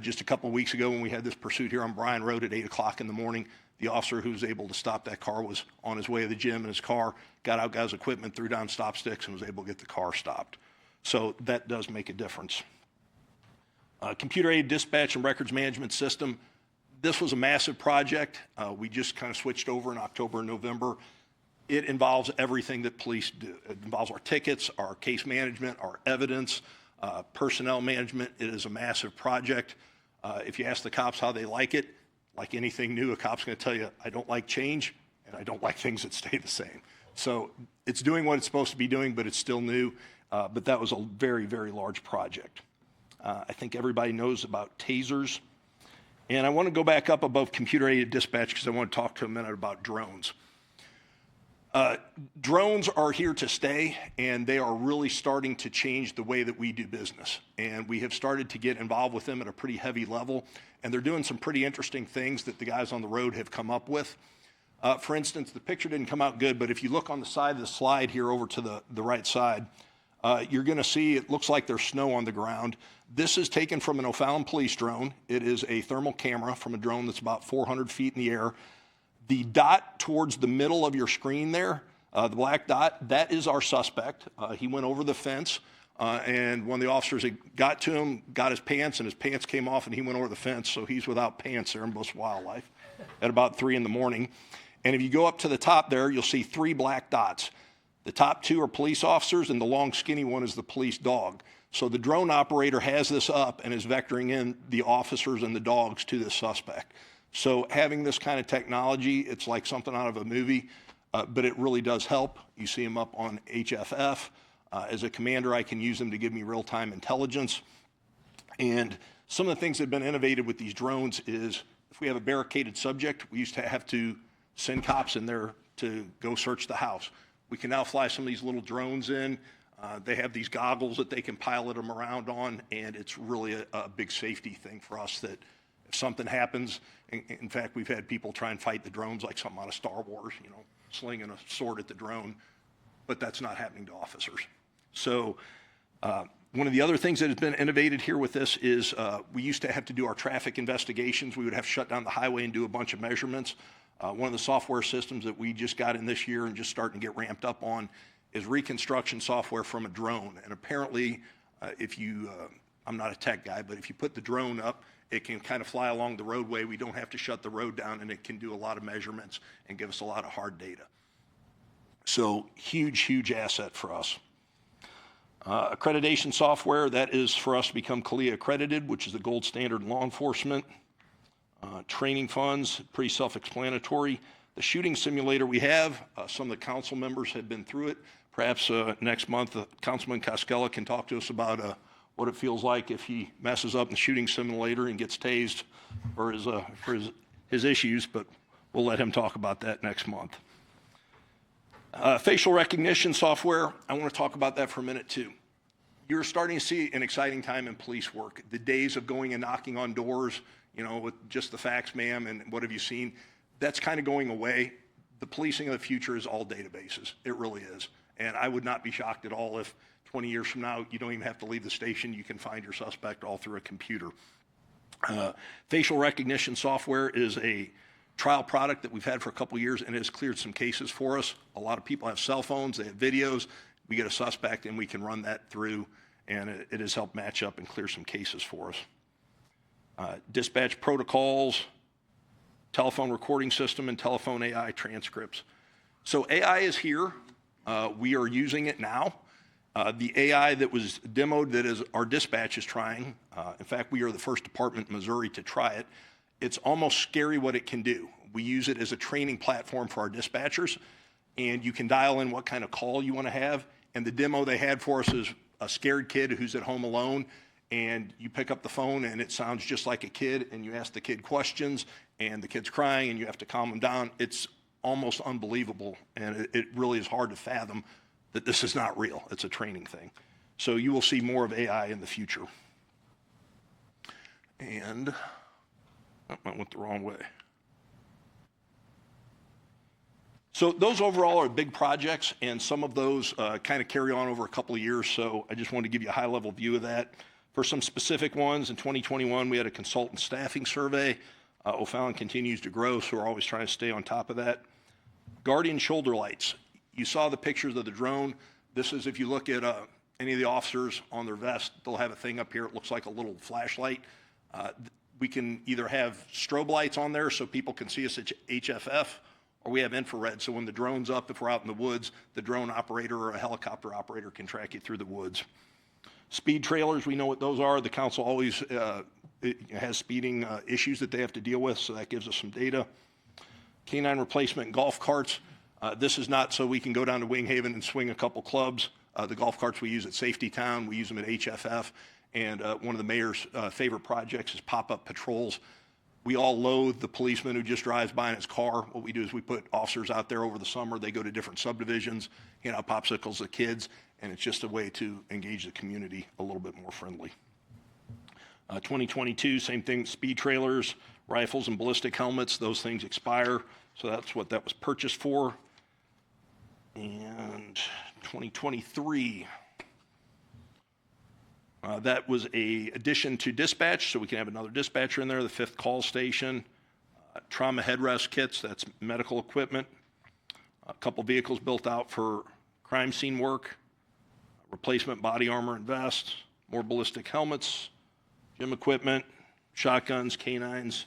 just a couple of weeks ago when we had this pursuit here on Bryan Road at 8 o'clock in the morning, the officer who was able to stop that car was on his way to the gym in his car, got out, got his equipment, threw down stop sticks, and was able to get the car stopped. So that does make a difference. Computer-aided dispatch and records management system. This was a massive project. We just kind of switched over in October and November. It involves everything that police do. It involves our tickets, our case management, our evidence, personnel management. It is a massive project. If you ask the cops how they like it, like anything new, a cop's going to tell you, I don't like change, and I don't like things that stay the same. So it's doing what it's supposed to be doing, but it's still new. But that was a very, very large project. I think everybody knows about tasers. And I want to go back up above computer-aided dispatch because I want to talk to a minute about drones. Drones are here to stay, and they are really starting to change the way that we do business. And we have started to get involved with them at a pretty heavy level, and they're doing some pretty interesting things that the guys on the road have come up with. For instance, the picture didn't come out good, but if you look on the side of the slide here over to the right side, you're going to see it looks like there's snow on the ground. This is taken from an O'Fallon police drone. It is a thermal camera from a drone that's about 400 feet in the air. The dot towards the middle of your screen there, the black dot, that is our suspect. He went over the fence. and one of the officers had got to him, got his pants, and his pants came off, and he went over the fence, so he's without pants there in Bush Wildlife at about 3 in the morning. And if you go up to the top there, you'll see 3 black dots. The top 2 are police officers, and the long, skinny one is the police dog. So the drone operator has this up and is vectoring in the officers and the dogs to the suspect. So having this kind of technology, it's like something out of a movie, but it really does help. You see them up on HFF. As a commander, I can use them to give me real-time intelligence. And some of the things that have been innovated with these drones is if we have a barricaded subject, we used to have to send cops in there to go search the house. We can now fly some of these little drones in. They have these goggles that they can pilot them around on, and it's really a big safety thing for us that if something happens, in fact, we've had people try and fight the drones like something out of Star Wars, you know, slinging a sword at the drone, but that's not happening to officers. So one of the other things that has been innovated here with this is we used to have to do our traffic investigations. We would have to shut down the highway and do a bunch of measurements. One of the software systems that we just got in this year and just starting to get ramped up on is reconstruction software from a drone. And apparently, if you, I'm not a tech guy, but if you put the drone up, it can kind of fly along the roadway. We don't have to shut the road down, and it can do a lot of measurements and give us a lot of hard data. So huge, huge asset for us. Accreditation software, that is for us to become CALIA accredited, which is the gold standard in law enforcement. Training funds, pretty self-explanatory. The shooting simulator we have, some of the council members have been through it. Perhaps next month, Councilman Cascella can talk to us about what it feels like if he messes up in the shooting simulator and gets tased for his issues, but we'll let him talk about that next month. Facial recognition software, I want to talk about that for a minute too. You're starting to see an exciting time in police work. The days of going and knocking on doors, you know, with just the facts, ma'am, and what have you seen, that's kind of going away. The policing of the future is all databases. It really is. And I would not be shocked at all if 20 years from now, you don't even have to leave the station. You can find your suspect all through a computer. Facial recognition software is a trial product that we've had for a couple years, and it has cleared some cases for us. A lot of people have cell phones, they have videos. We get a suspect and we can run that through, and it has helped match up and clear some cases for us. Dispatch protocols, telephone recording system, and telephone AI transcripts. So AI is here. We are using it now. The AI that was demoed that is our dispatch is trying, in fact, we are the first department in Missouri to try it. It's almost scary what it can do. We use it as a training platform for our dispatchers, and you can dial in what kind of call you want to have. And the demo they had for us is a scared kid who's at home alone, and you pick up the phone and it sounds just like a kid, and you ask the kid questions, and the kid's crying, and you have to calm him down. It's almost unbelievable, and it really is hard to fathom that this is not real. It's a training thing. So you will see more of AI in the future. And I went the wrong way. So those overall are big projects, and some of those kind of carry on over a couple of years. So I just wanted to give you a high-level view of that. For some specific ones, in 2021, we had a consultant staffing survey. O'Fallon continues to grow, so we're always trying to stay on top of that. Guardian shoulder lights. You saw the pictures of the drone. This is if you look at any of the officers on their vest, they'll have a thing up here. It looks like a little flashlight. We can either have strobe lights on there so people can see us at HFF, or we have infrared. So when the drone's up, if we're out in the woods, the drone operator or a helicopter operator can track you through the woods. Speed trailers, we know what those are. The council always has speeding issues that they have to deal with, so that gives us some data. Canine replacement golf carts. This is not so we can go down to Wing Haven and swing a couple clubs. The golf carts we use at Safety Town, we use them at HFF. And one of the mayor's favorite projects is pop-up patrols. We all loathe the policeman who just drives by in his car. What we do is we put officers out there over the summer. They go to different subdivisions, hand out popsicles to kids, and it's just a way to engage the community a little bit more friendly. 2022, same thing, speed trailers, rifles, and ballistic helmets. Those things expire, so that's what that was purchased for. And 2023, that was a addition to dispatch, so we can have another dispatcher in there, the 5th call station. Trauma headrest kits, that's medical equipment. A couple vehicles built out for crime scene work. replacement body armor and vests, more ballistic helmets, gym equipment, shotguns, canines.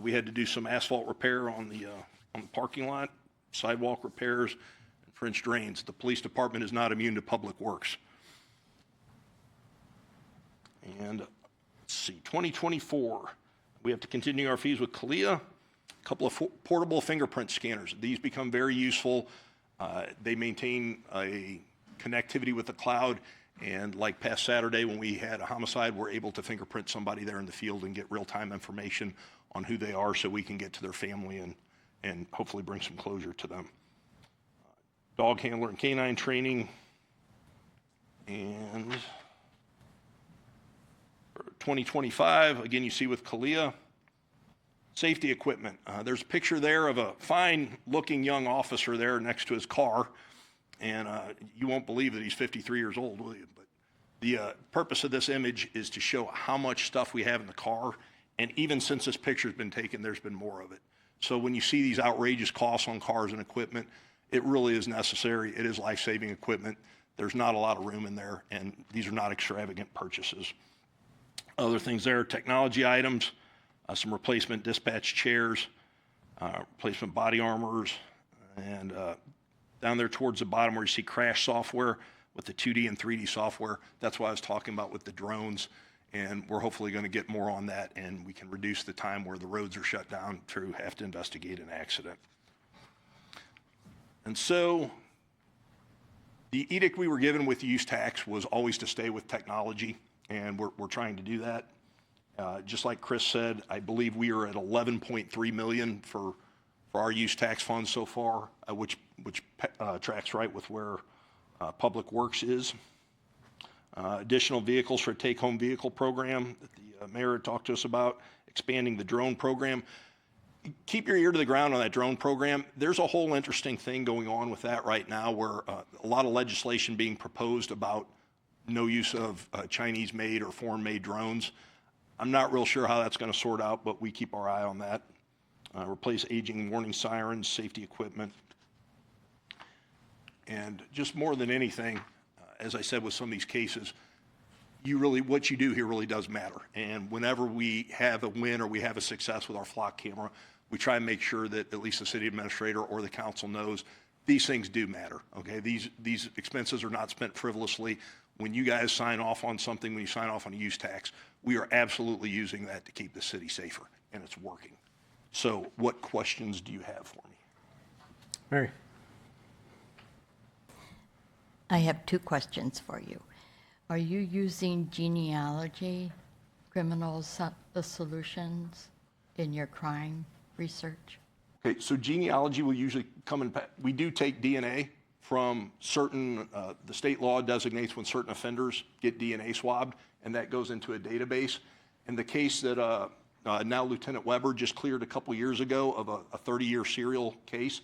We had to do some asphalt repair on the parking lot, sidewalk repairs, and French drains. The police department is not immune to public works. And let's see, 2024, we have to continue our fees with CALIA, a couple of portable fingerprint scanners. These become very useful. They maintain a connectivity with the cloud, and like past Saturday when we had a homicide, we're able to fingerprint somebody there in the field and get real-time information on who they are so we can get to their family and hopefully bring some closure to them. Dog handler and canine training. And for 2025, again, you see with CALIA, safety equipment. There's a picture there of a fine-looking young officer there next to his car, and you won't believe that he's 53 years old, will you? But the purpose of this image is to show how much stuff we have in the car, and even since this picture's been taken, there's been more of it. So when you see these outrageous costs on cars and equipment, it really is necessary. It is life-saving equipment. There's not a lot of room in there, and these are not extravagant purchases. Other things there, technology items, some replacement dispatch chairs, replacement body armors, and down there towards the bottom where you see crash software with the 2D and 3D software, that's what I was talking about with the drones, and we're hopefully going to get more on that, and we can reduce the time where the roads are shut down to have to investigate an accident. And so the edict we were given with use tax was always to stay with technology, and we're trying to do that. Just like Chris said, I believe we are at 11.3 million for our use tax funds so far, which tracks right with where Public Works is. Additional vehicles for a take-home vehicle program that the mayor had talked to us about, expanding the drone program. Keep your ear to the ground on that drone program. There's a whole interesting thing going on with that right now where a lot of legislation being proposed about no use of Chinese-made or foreign-made drones. I'm not real sure how that's going to sort out, but we keep our eye on that. Replace aging warning sirens, safety equipment. And just more than anything, as I said with some of these cases, what you do here really does matter. And whenever we have a win or we have a success with our flock camera, we try and make sure that at least the city administrator or the council knows these things do matter, okay? These expenses are not spent frivolously. When you guys sign off on something, when you sign off on a use tax, we are absolutely using that to keep the city safer, and it's working. So what questions do you have for me? Mary? I have two questions for you. Are you using genealogy, criminal solutions in your crime research? Okay, so genealogy will usually come in, we do take DNA from certain, the state law designates when certain offenders get DNA swabbed, and that goes into a database. In the case that now Lieutenant Weber just cleared a couple years ago of a 30-year serial case,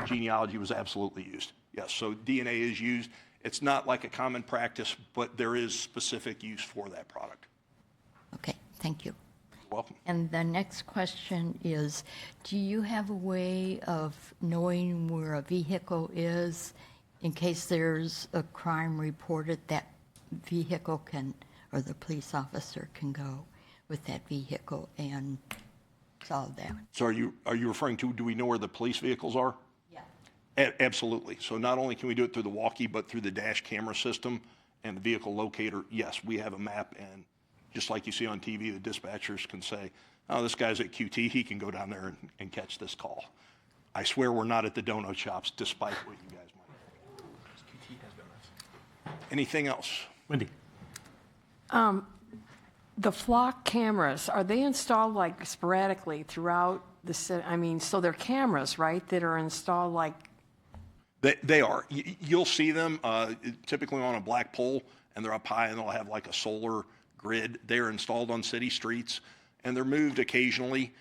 genealogy was absolutely used. Yes, so DNA is used. It's not like a common practice, but there is specific use for that product. Okay, thank you. You're welcome. And the next question is, do you have a way of knowing where a vehicle is in case there's a crime reported? That vehicle can, or the police officer can go with that vehicle and solve that? So are you referring to, do we know where the police vehicles are? Yeah. Absolutely. So not only can we do it through the walkie, but through the dash camera system and the vehicle locator. Yes, we have a map, and just like you see on TV, the dispatchers can say, oh, this guy's at QT, he can go down there and catch this call. I swear we're not at the donut shops, despite what you guys might think. QT has donuts. Anything else? Wendy? The flock cameras, are they installed like sporadically throughout the city? I mean, so they're cameras, right, that are installed like? They are. You'll see them typically on a black pole, and they're up high, and they'll have like a solar grid. They're installed on city streets, and they're moved occasionally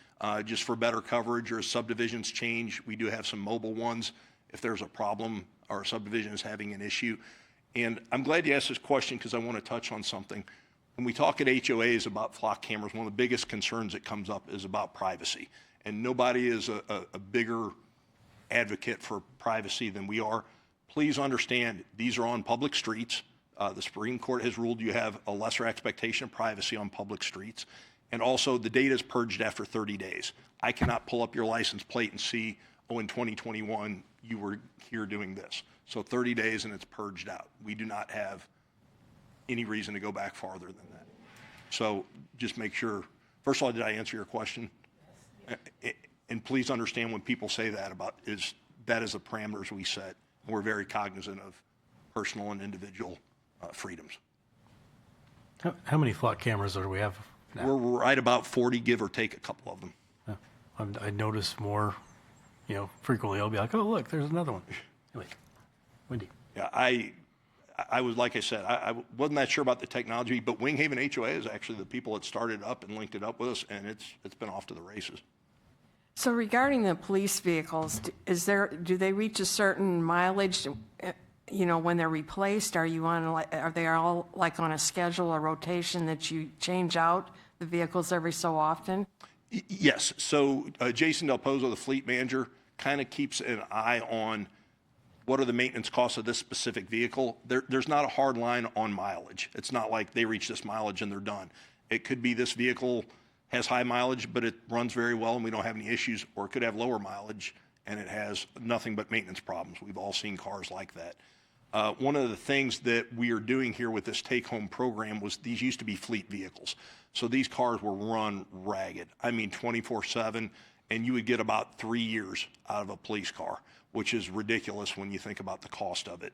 just for better coverage or as subdivisions change. We do have some mobile ones if there's a problem or a subdivision is having an issue. And I'm glad you asked this question because I want to touch on something. When we talk at HOAs about flock cameras, one of the biggest concerns that comes up is about privacy. And nobody is a bigger advocate for privacy than we are. please understand, these are on public streets. The Supreme Court has ruled you have a lesser expectation of privacy on public streets. And also, the data is purged after 30 days. I cannot pull up your license plate and see, oh, in 2021, you were here doing this. So 30 days and it's purged out. We do not have any reason to go back farther than that. So just make sure, first of all, did I answer your question? And please understand when people say that that is the parameters we set. We're very cognizant of personal and individual freedoms. How many flock cameras do we have now? We're right about 40, give or take a couple of them. I notice more, frequently. I'll be like, oh, look, there's another one. Anyway, Wendy. Yeah, I was, like I said, I wasn't that sure about the technology, but Winghaven HOA is actually the people that started up and linked it up with us, and it's been off to the races. So regarding the police vehicles, do they reach a certain mileage, when they're replaced? Are they all like on a schedule or rotation that you change out the vehicles every so often? Yes. So Jason Del Pozo, the fleet manager, kind of keeps an eye on what are the maintenance costs of this specific vehicle. There's not a hard line on mileage. It's not like they reach this mileage and they're done. It could be this vehicle has high mileage, but it runs very well and we don't have any issues, or it could have lower mileage and it has nothing but maintenance problems. We've all seen cars like that. One of the things that we are doing here with this take-home program was these used to be fleet vehicles. So these cars were run ragged. I mean 24/7, and you would get about 3 years out of a police car, which is ridiculous when you think about the cost of it.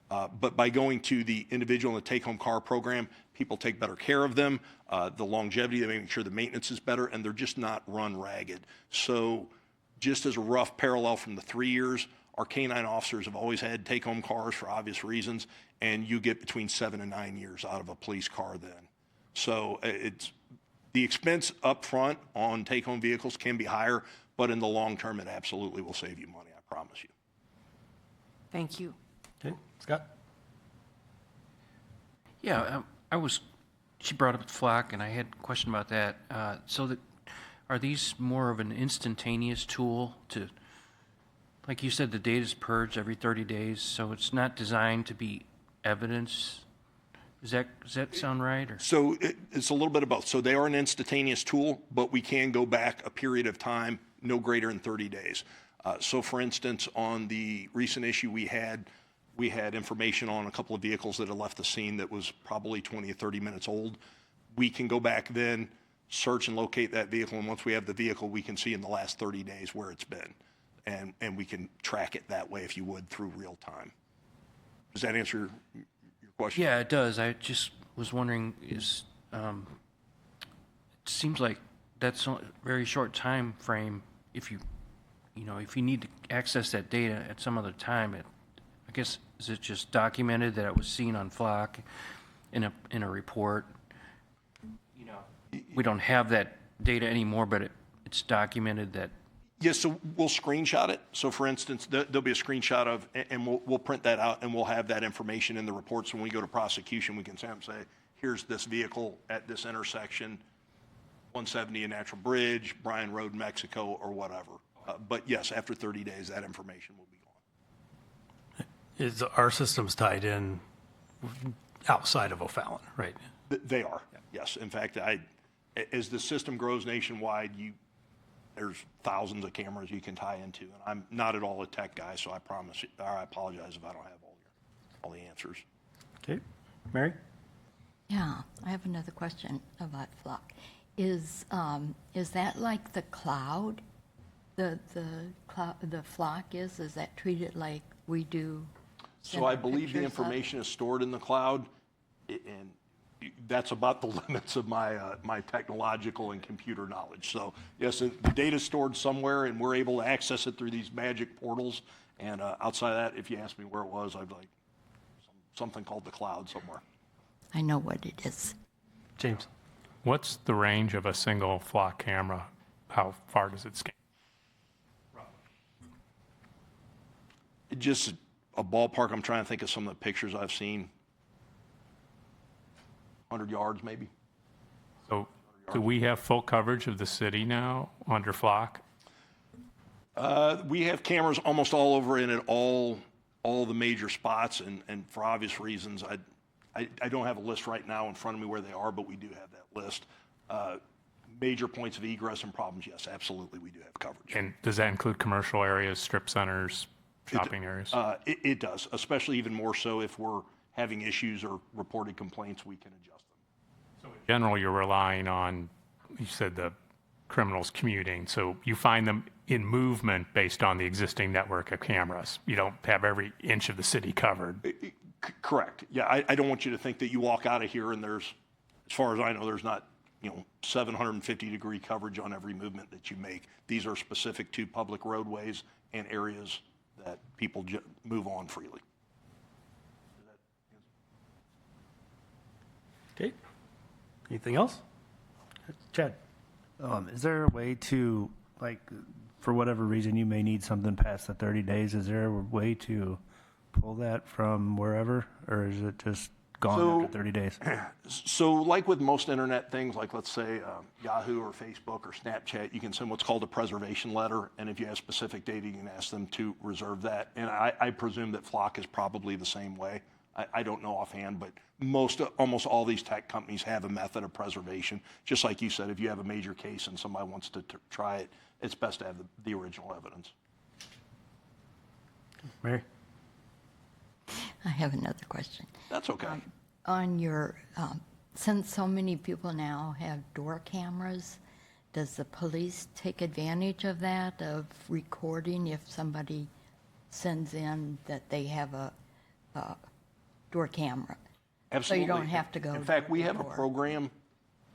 But by going to the individual and the take-home car program, people take better care of them, the longevity, they make sure the maintenance is better, and they're just not run ragged. So just as a rough parallel from the 3 years, our canine officers have always had take-home cars for obvious reasons, and you get between 7 and 9 years out of a police car then. So it's the expense up front on take-home vehicles can be higher, but in the long term, it absolutely will save you money, I promise you. Thank you. Okay, Scott? Yeah, she brought up the flock, and I had a question about that. Are these more of an instantaneous tool to, like you said, the data's purged every 30 days, so it's not designed to be evidence? Does that sound right? Or? So it's a little bit of both. So they are an instantaneous tool, but we can go back a period of time no greater than 30 days. So for instance, on the recent issue we had information on a couple of vehicles that had left the scene that was probably 20 or 30 minutes old. We can go back then, search and locate that vehicle, and once we have the vehicle, we can see in the last 30 days where it's been. And we can track it that way, if you would, through real time. Does that answer your question? Yeah, it does. I just was wondering, it seems like that's a very short time frame. If you need to access that data at some other time, I guess, is it just documented that it was seen on Flock in a report? We don't have that data anymore, but it's documented that. Yes, so we'll screenshot it. So for instance, there'll be a screenshot of, and we'll print that out, and we'll have that information in the reports. When we go to prosecution, we can say, here's this vehicle at this intersection, 170 in Natural Bridge, Bryan Road, Mexico, or whatever. But yes, after 30 days, that information will be gone. Our system's tied in outside of O'Fallon, right? They are, yes. In fact, as the system grows nationwide, there's thousands of cameras you can tie into, and I'm not at all a tech guy, so I apologize if I don't have all the answers. Okay, Mary? Yeah, I have another question about Flock. Is that like the cloud? The Flock is that treated like we do? So I believe the information is stored in the cloud, and that's about the limits of my technological and computer knowledge. So yes, the data's stored somewhere, and we're able to access it through these magic portals. And outside of that, if you ask me where it was, I'd like something called the cloud somewhere. I know what it is. James? What's the range of a single Flock camera? How far does it scan? Just a ballpark. I'm trying to think of some of the pictures I've seen. 100 yards, maybe. So do we have full coverage of the city now under Flock? We have cameras almost all over, and it all all the major spots, and for obvious reasons, I don't have a list right now in front of me where they are, but we do have that list. Major points of egress and problems, yes, absolutely, we do have coverage. And does that include commercial areas, strip centers, shopping areas? It does, especially even more so if we're having issues or reported complaints, we can adjust them. So in general, you're relying on, you said the criminals commuting, so you find them in movement based on the existing network of cameras. You don't have every inch of the city covered. Correct. Yeah, I don't want you to think that you walk out of here and there's, as far as I know, there's not, 750-degree coverage on every movement that you make. These are specific to public roadways and areas that people move on freely. Okay. Anything else? Chad? Is there a way to, like, for whatever reason you may need something past the 30 days, is there a way to pull that from wherever, or is it just gone after 30 days? So like with most internet things, like let's say Yahoo or Facebook or Snapchat, you can send what's called a preservation letter, and if you have specific data, you can ask them to reserve that. And I presume that Flock is probably the same way. I don't know offhand, but almost all these tech companies have a method of preservation. Just like you said, if you have a major case and somebody wants to try it, it's best to have the original evidence. Mary? I have another question. That's okay. On your, since so many people now have door cameras, does the police take advantage of that, of recording if somebody sends in that they have a door camera? Absolutely. So you don't have to go. In fact, we have a door. program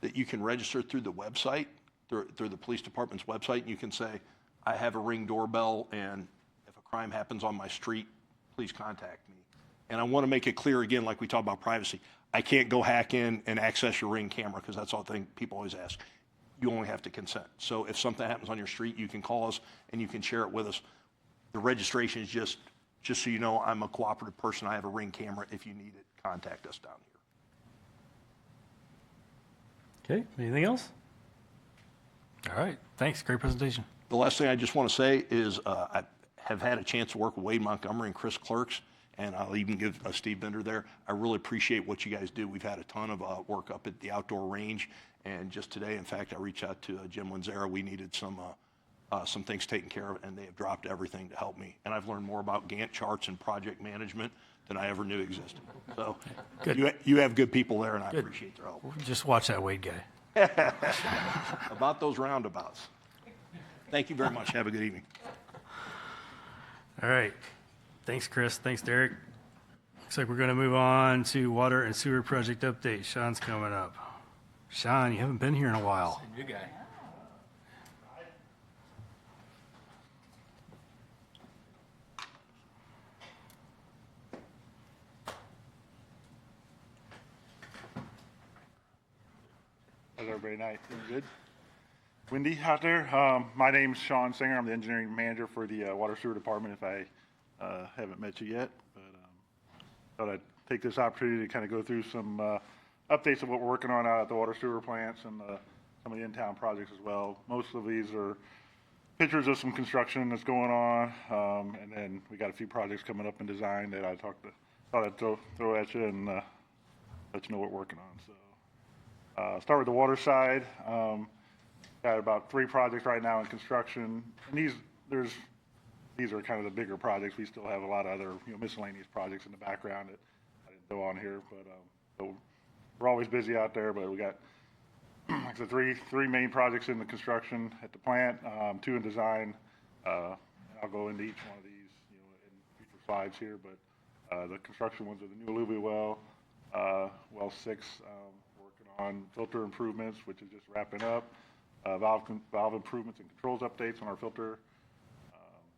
that you can register through the website, through the police department's website, and you can say, I have a Ring doorbell, and if a crime happens on my street, please contact me. And I want to make it clear again, like we talk about privacy, I can't go hack in and access your Ring camera, because that's all the thing people always ask. You only have to consent. So if something happens on your street, you can call us and you can share it with us. The registration is just so you know, I'm a cooperative person. I have a Ring camera. If you need it, contact us down here. Okay, anything else? All right, thanks, great presentation. The last thing I just want to say is I have had a chance to work with Wade Montgomery and Chris Clerks, and I'll even give Steve Bender there. I really appreciate what you guys do. We've had a ton of work up at the outdoor range, and just today, in fact, I reached out to Jim Wanzera. We needed some things taken care of, and they have dropped everything to help me. And I've learned more about Gantt charts and project management than I ever knew existed. So you have good people there, and I appreciate their help. Just watch that Wade guy. About those roundabouts. Thank you very much. Have a good evening. All right. Thanks, Chris. Thanks, Derek. Looks like we're going to move on to water and sewer project update. Sean's coming up. Sean, you haven't been here in a while. New guy. How's everybody tonight? Doing good? Windy out there. My name's Sean Singer. I'm the engineering manager for the water sewer department, if I haven't met you yet. But thought I'd take this opportunity to kind of go through some updates of what we're working on out at the water sewer plants and some of the in-town projects as well. Most of these are pictures of some construction that's going on, and then we got a few projects coming up in design that I thought I'd throw at you and let you know what we're working on. So start with the water side. Got about 3 projects right now in construction, and these are kind of the bigger projects. We still have a lot of other miscellaneous projects in the background that I didn't throw on here, but we're always busy out there. But we got like I said, three main projects in the construction at the plant, 2 in design. I'll go into each one of these in future slides here, but the construction ones are the new alluvial well, well 6, working on filter improvements, which is just wrapping up. Valve improvements and controls updates on our filter.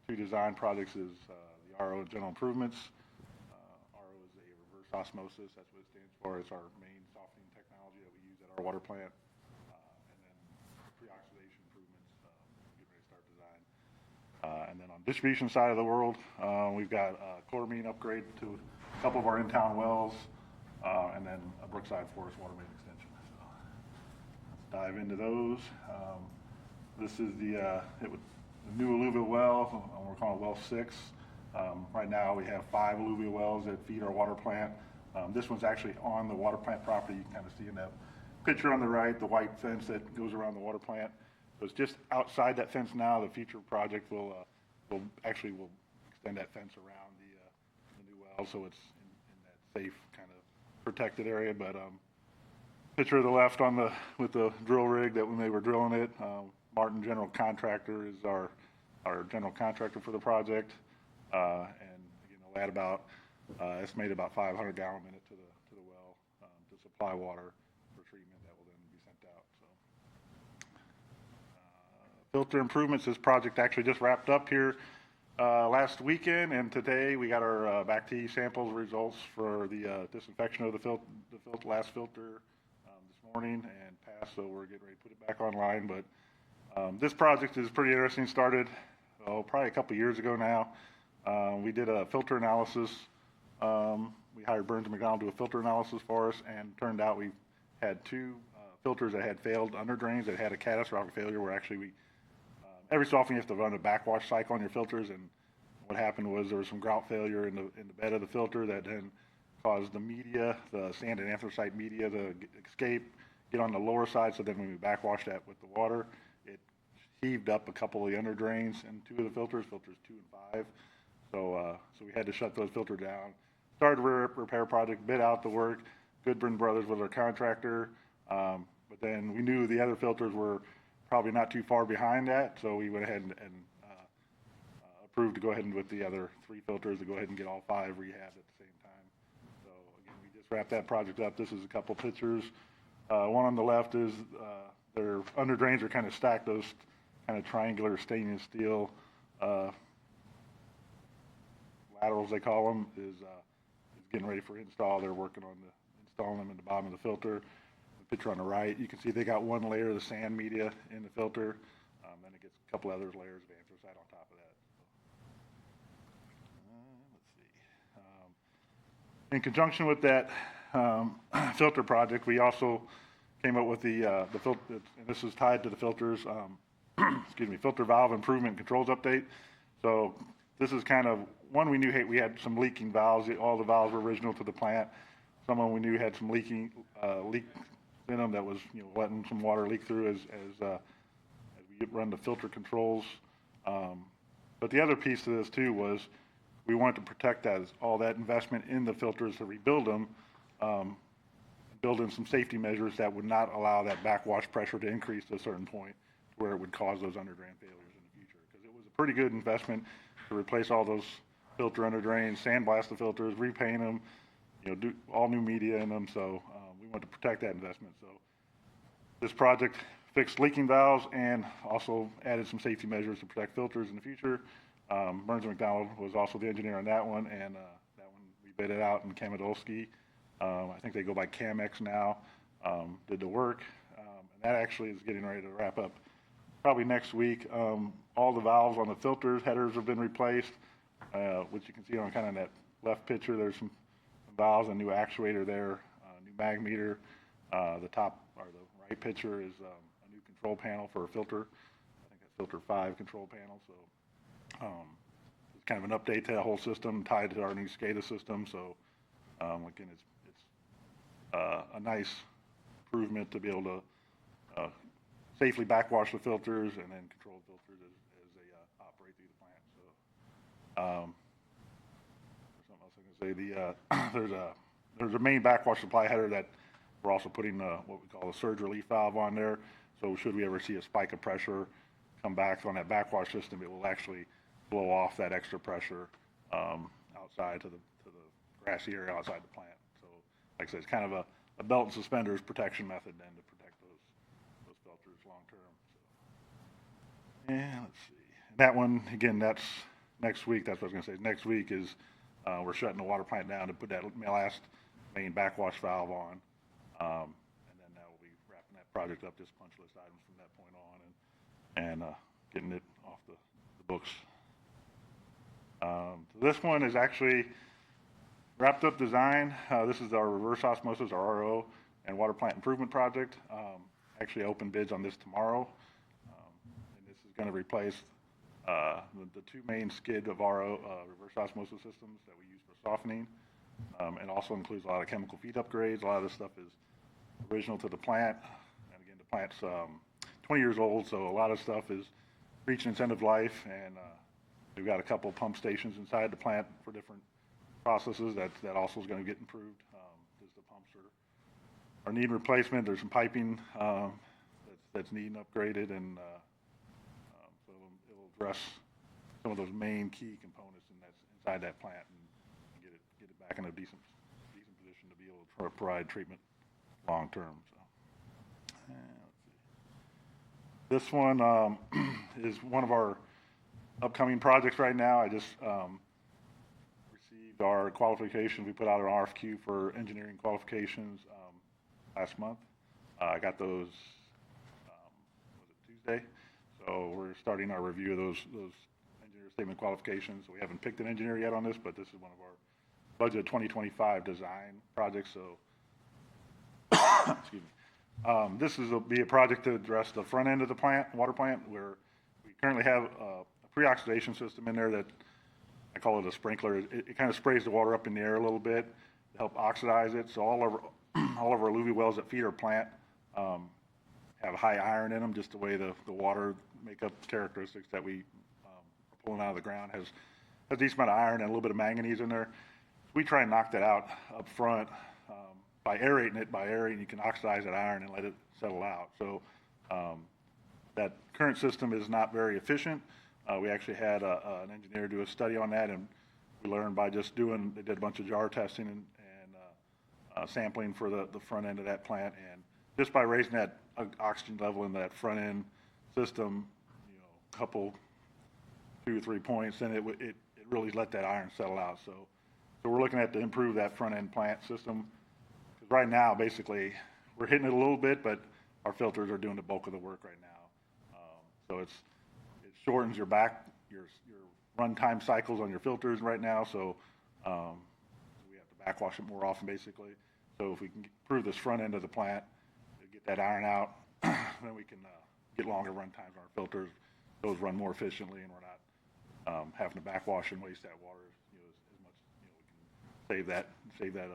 2 design projects is the RO and general improvements. RO is a reverse osmosis. That's what it stands for. It's our main softening technology that we use at our water plant. And then pre-oxidation improvements, getting ready to start design. And then on distribution side of the world, we've got chloramine upgrade to a couple of our in-town wells, and then a Brookside Forest water main extension. So let's dive into those. This is the new alluvial well, we're calling it well 6. Right now, we have 5 alluvial wells that feed our water plant. This one's actually on the water plant property. You can kind of see in that picture on the right, the white fence that goes around the water plant. So it's just outside that fence now. The future project will extend that fence around the new well, so it's in that safe kind of protected area. But picture of the left with the drill rig that when they were drilling it, Martin General Contractor is our general contractor for the project, and we'll add about estimated about 500 gallon a minute to the well to supply water for treatment that will then be sent out. So filter improvements. This project actually just wrapped up here last weekend, and today we got our back-to samples results for the disinfection of the last filter this morning and passed, so we're getting ready to put it back online. But this project is pretty interesting. Started probably a couple years ago now. We did a filter analysis. We hired Burns & McDonnell to do a filter analysis for us, and turned out we had 2 filters that had failed under drains that had a catastrophic failure where actually every so often you have to run a backwash cycle on your filters, and what happened was there was some grout failure in the bed of the filter that then caused the media, the sand and anthracite media, to escape, get on the lower side. So then when we backwash that with the water, it heaved up a couple of the under drains in 2 of the filters 2 and 5. So we had to shut those filters down. Started a repair project, bid out the work. Goodburn Brothers was our contractor, but then we knew the other filters were probably not too far behind that, so we went ahead and approved to go ahead and with the other 3 filters to go ahead and get all 5 rehabbed at the same time. So again, we just wrapped that project up. This is a couple pictures. One on the left is their under drains are kind of stacked. Those kind of triangular stainless steel laterals, they call them, is getting ready for install. They're working on installing them in the bottom of the filter. The picture on the right, you can see they got 1 layer of the sand media in the filter, then it gets a couple other layers of anthracite on top of that. Let's see. In conjunction with that filter project, we also came up with the filter, and this is tied to the filters, excuse me, filter valve improvement controls update. So this is kind of one we knew we had some leaking valves. All the valves were original to the plant. Some of them we knew had some leak in them that was letting some water leak through as we run the filter controls. But the other piece to this too was we wanted to protect all that investment in the filters to rebuild them, build in some safety measures that would not allow that backwash pressure to increase to a certain point where it would cause those under drain failures in the future. Because it was a pretty good investment to replace all those filter under drains, sandblast the filters, repaint them, do all new media in them. So we wanted to protect that investment. So this project fixed leaking valves and also added some safety measures to protect filters in the future. Burns & McDonnell was also the engineer on that one, and that one we bid it out in Kamidolski. I think they go by Camex now. Did the work, and that actually is getting ready to wrap up probably next week. All the valves on the filters, headers have been replaced, which you can see on kind of that left picture. There's some valves, a new actuator there, new mag meter. The top or the right picture is a new control panel for a filter. I think that's filter 5 control panel. So it's kind of an update to the whole system tied to our new SCADA system. So again, it's a nice improvement to be able to safely backwash the filters and then control the filters as they operate through the plant. So there's something else I can say. There's a main backwash supply header that we're also putting what we call a surge relief valve on there. So should we ever see a spike of pressure come back on that backwash system, it will actually blow off that extra pressure outside to the grassy area outside the plant. So like I said, it's kind of a belt and suspenders protection method then to protect those filters long term. So, and let's see. That one, again, that's next week. That's what I was going to say. Next week is we're shutting the water plant down to put that last main backwash valve on. And then that will be wrapping that project up, just punch list items from that point on and getting it off the books. This one is actually wrapped up design. This is our reverse osmosis, our RO, and water plant improvement project. Actually open bids on this tomorrow. And this is going to replace the two main skid of RO, reverse osmosis systems that we use for softening. And also includes a lot of chemical feed upgrades. A lot of this stuff is original to the plant. And again, the plant's 20 years old, so a lot of stuff is reaching its end of life. And we've got a couple pump stations inside the plant for different processes that also is going to get improved. As the pumps are needing replacement. There's some piping that's needing upgraded, and so it'll address some of those main key components inside that plant and get it back in a decent position to be able to provide treatment long term. So, let's see. This one is one of our upcoming projects right now. I just received our qualifications. We put out an RFQ for engineering qualifications last month. I got those, was it Tuesday? So we're starting our review of those engineer statement qualifications. We haven't picked an engineer yet on this, but this is one of our budget 2025 design projects. So, excuse me. This will be a project to address the front end of the plant, water plant, where we currently have a pre-oxidation system in there that I call it a sprinkler. It kind of sprays the water up in the air a little bit to help oxidize it. So all of our alluvial wells that feed our plant have high iron in them, just the way the water makeup characteristics that we are pulling out of the ground has a decent amount of iron and a little bit of manganese in there. We try and knock that out up front by aerating it. By aerating, you can oxidize that iron and let it settle out. So that current system is not very efficient. We actually had an engineer do a study on that, and we learned by just they did a bunch of jar testing and sampling for the front end of that plant, and just by raising that oxygen level in that front end system, a couple, 2 or 3 points, then it really let that iron settle out. So we're looking at to improve that front end plant system, because right now basically we're hitting it a little bit, but our filters are doing the bulk of the work right now. So it shortens your runtime cycles on your filters right now. So we have to backwash it more often, basically. So if we can improve this front end of the plant, get that iron out, then we can get longer run times on our filters. Those run more efficiently, and we're not having to backwash and waste that water as much. We can save that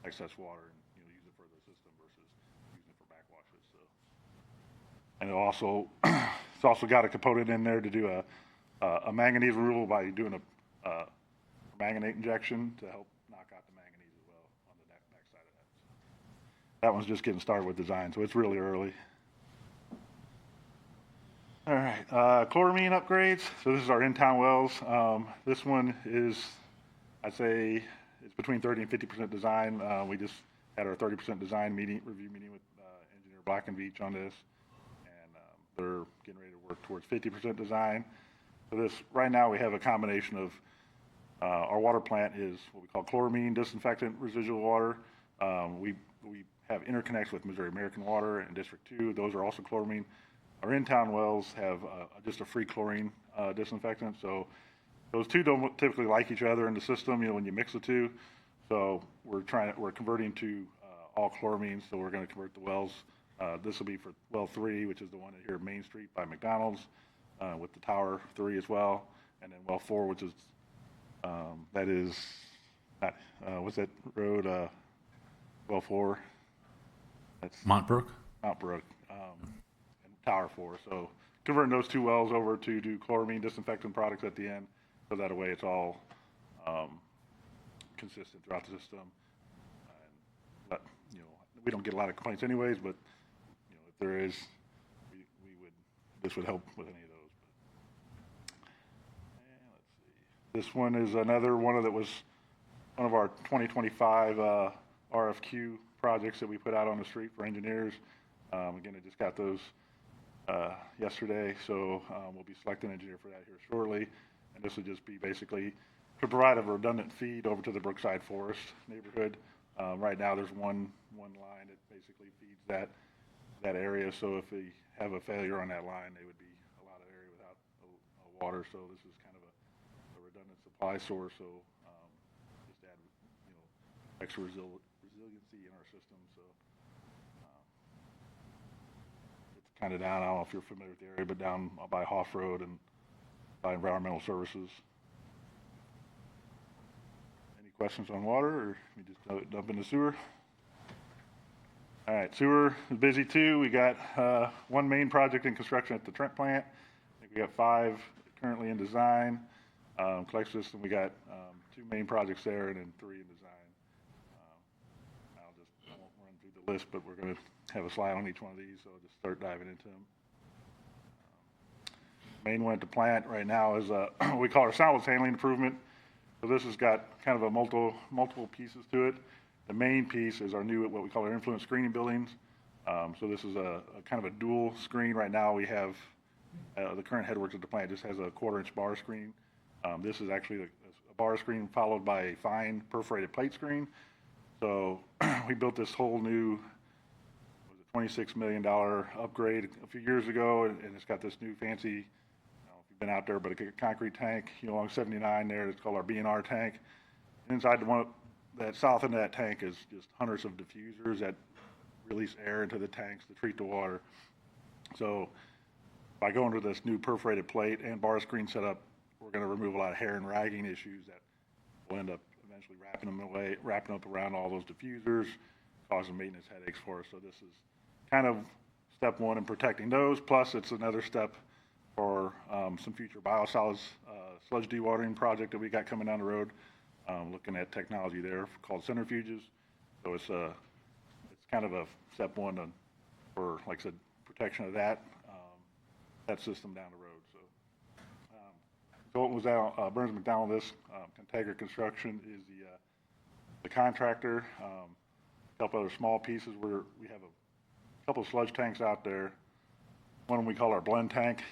excess water and use it for the system versus using it for backwashes. So, and it's also got a component in there to do a manganese removal by doing a manganate injection to help knock out the manganese as well on the back side of that. So that one's just getting started with design, so it's really early. All right, chloramine upgrades. So this is our in-town wells. This one is, I'd say, it's between 30 and 50% design. We just had our 30% design review meeting with engineer Black and Veatch on this, and they're getting ready to work towards 50% design. So this, right now we have a combination of our water plant is what we call chloramine disinfectant residual water. We have interconnects with Missouri American Water and District 2. Those are also chloramine. Our in-town wells have just a free chlorine disinfectant. So those two don't typically like each other in the system, when you mix the two. So we're converting to all chloramine. So we're going to convert the wells. This will be for well 3, which is the one here at Main Street by McDonald's, with the Tower 3 as well. And then well 4, which is, that is, what's that road? Well 4. That's Montbrook? Montbrook. And Tower 4. So converting those two wells over to do chloramine disinfectant products at the end. So that way it's all consistent throughout the system. And we don't get a lot of complaints anyways, but if there is, this would help with any of those. And let's see. This one is another one that was one of our 2025 RFQ projects that we put out on the street for engineers. Again, I just got those yesterday, so we'll be selecting an engineer for that here shortly. And this would just be basically to provide a redundant feed over to the Brookside Forest neighborhood. Right now, there's one line that basically feeds that area. So if we have a failure on that line, they would be a lot of area without water. So this is kind of a redundant supply source. So just add extra resiliency in our system. So it's kind of down. I don't know if you're familiar with the area, but down by Hoff Road and by Environmental Services. Any questions on water, or we just dump into sewer? All right, sewer is busy too. We got one main project in construction at the Trent plant. I think we got 5 currently in design. Collection system, we got 2 main projects there and then 3 in design. I won't run through the list, but we're going to have a slide on each one of these, so I'll just start diving into them. Main one at the plant right now is what we call our solids handling improvement. So this has got kind of a multiple pieces to it. The main piece is our new, what we call our influence screening buildings. So this is a kind of a dual screen. Right now we have, the current headworks at the plant just has a 1/4-inch bar screen. This is actually a bar screen followed by a fine perforated plate screen. So we built this whole new, $26 million upgrade a few years ago, and it's got this new fancy, I don't know if you've been out there, but a concrete tank, along 79 there. It's called our B&R tank. Inside the one that south end of that tank is just hundreds of diffusers that release air into the tanks to treat the water. So by going to this new perforated plate and bar screen setup, we're going to remove a lot of hair and ragging issues that will end up eventually wrapping up around all those diffusers, causing maintenance headaches for us. So this is kind of step one in protecting those. Plus, it's another step for some future biosolids sludge dewatering project that we got coming down the road. Looking at technology there called centrifuges. So it's kind of a step one for, like I said, protection of that system down the road. So Colton was out, Burns McDonald. This Contagra Construction is the contractor. A couple other small pieces where we have a couple of sludge tanks out there. One we call our blend tank.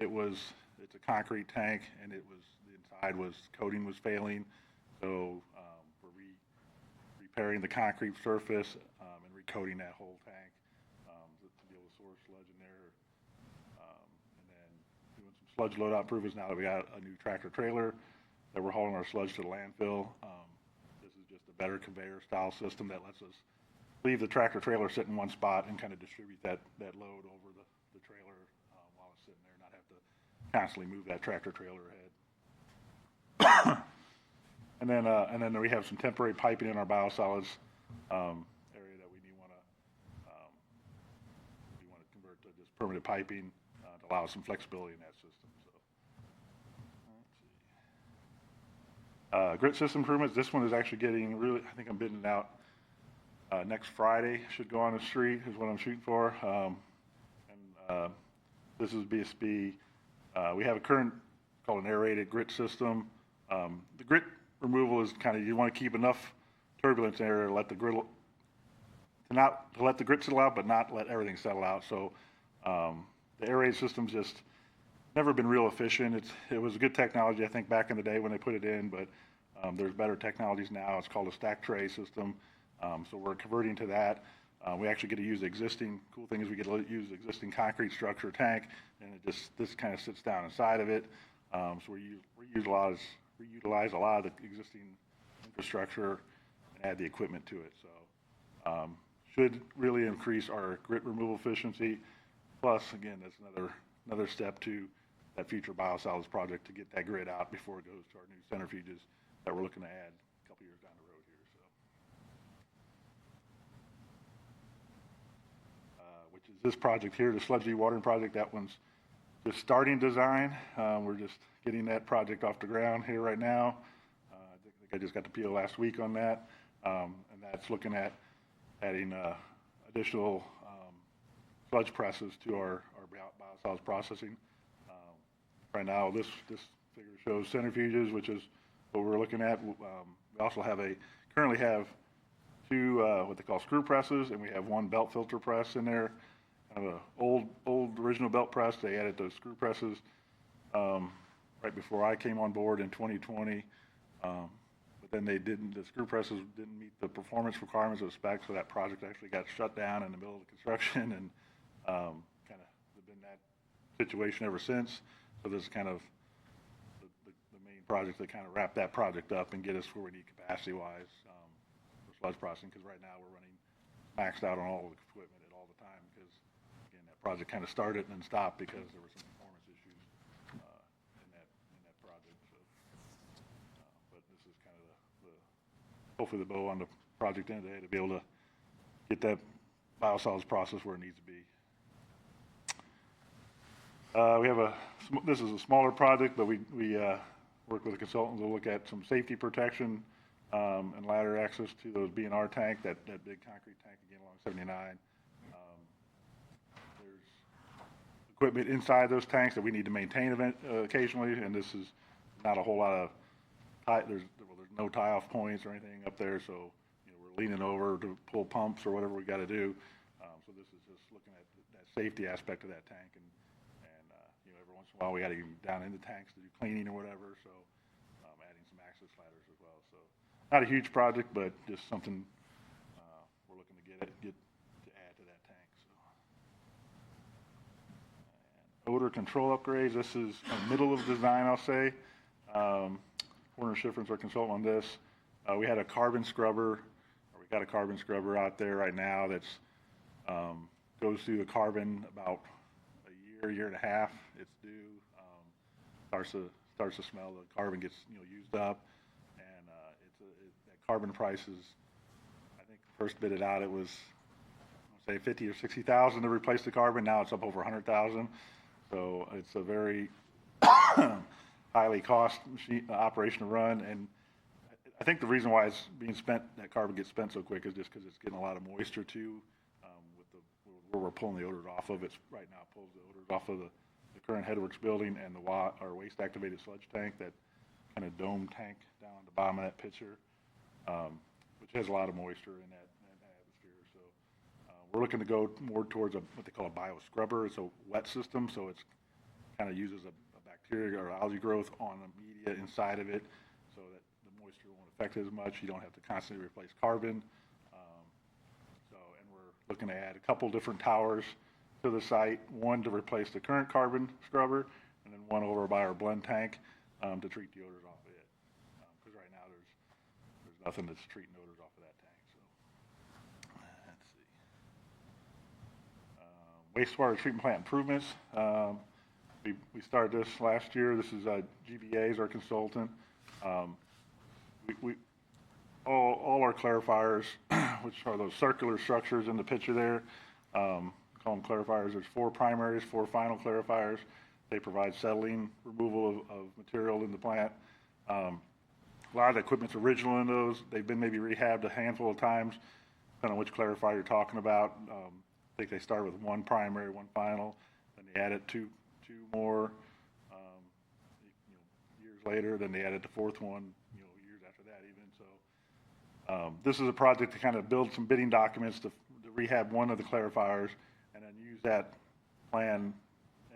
It's a concrete tank, and the inside coating was failing. So we're repairing the concrete surface and recoating that whole tank to be able to source sludge in there. And then doing some sludge load out improvements now that we got a new tractor trailer that we're hauling our sludge to the landfill. This is just a better conveyor style system that lets us leave the tractor trailer sit in one spot and kind of distribute that load over the trailer while it's sitting there, not have to constantly move that tractor trailer ahead. And then we have some temporary piping in our biosolids area that we want to convert to just permanent piping to allow some flexibility in that system. So, grit system improvements. This one is actually getting really. I think I'm bidding it out next Friday. Should go on the street is what I'm shooting for. This is BSB. We have a current called an aerated grit system. The grit removal is kind of, you want to keep enough turbulence in there to let the grit settle out, but not let everything settle out. So the aerated system's just never been real efficient. It was a good technology, I think, back in the day when they put it in, but there's better technologies now. It's called a stack tray system. So we're converting to that. We actually get to use cool thing is we get to use the existing concrete structure tank, and this kind of sits down inside of it. So we utilize a lot of the existing infrastructure and add the equipment to it. So should really increase our grit removal efficiency. Plus, again, that's another step to that future biosolids project to get that grit out before it goes to our new centrifuges that we're looking to add a couple years down the road here. So, which is this project here, the sludge dewatering project. That one's just starting design. We're just getting that project off the ground here right now. I think I just got the PO last week on that. And that's looking at adding additional sludge presses to our biosolids processing. Right now, this figure shows centrifuges, which is what we're looking at. We also currently have 2 what they call screw presses, and we have 1 belt filter press in there. Kind of an old original belt press. They added those screw presses right before I came on board in 2020. But then the screw presses didn't meet the performance requirements of the spec, so that project actually got shut down in the middle of the construction, and kind of been that situation ever since. So this is kind of the main project that kind of wrap that project up and get us where we need capacity-wise for sludge processing, because right now we're running maxed out on all of the equipment at all the time, because, again, that project kind of started and then stopped because there were some performance issues in hopefully the bow on the project end of the day to be able to get that biosolids process where it needs to be. We have this is a smaller project, but we work with a consultant to look at some safety protection and ladder access to those B&R tank, that big concrete tank again along 79. There's equipment inside those tanks that we need to maintain occasionally, and this is not a whole lot of there's no tie-off points or anything up there, so we're leaning over to pull pumps or whatever we got to do. So this is just looking at that safety aspect of that tank, and every once in a while we got to get down in the tanks to do cleaning or whatever. So adding some access ladders as well. So not a huge project, but just something we're looking to get to add to that tank. So and odor control upgrades. This is in the middle of design, I'll say. Warner Schifrin's our consultant on this. We had a carbon scrubber, or we got a carbon scrubber out there right now that's goes through the carbon about a year and a half. It's due. Starts to smell. The carbon gets used up, and that carbon price is, I think first bid it out it was say 50 or 60,000 to replace the carbon. Now it's up over 100,000. So it's a very highly cost operation to run, and I think the reason why it's being spent, that carbon gets spent so quick, is just because it's getting a lot of moisture too. Where we're pulling the odors off of, it's right now pulls the odors off of the current headworks building and our waste activated sludge tank, that kind of dome tank down at the bottom of that picture, which has a lot of moisture in that atmosphere. So we're looking to go more towards what they call a bio scrubber. It's a wet system, so it's kind of uses a bacteria or algae growth on the media inside of it, so that the moisture won't affect it as much. You don't have to constantly replace carbon. And we're looking to add a couple different towers to the site, one to replace the current carbon scrubber, and then one over by our blend tank to treat the odors off of it. Because right now there's nothing that's treating odors off of that tank. So let's see. Wastewater treatment plant improvements. We started this last year. This is GBA is our consultant. All our clarifiers, which are those circular structures in the picture there, call them clarifiers. There's 4 primaries, 4 final clarifiers. They provide settling, removal of material in the plant. A lot of the equipment's original in those. They've been maybe rehabbed a handful of times, depending on which clarifier you're talking about. I think they start with 1 primary, 1 final, then they added two more years later. Then they added the 4th one, years after that even. So this is a project to kind of build some bidding documents to rehab one of the clarifiers, and then use that plan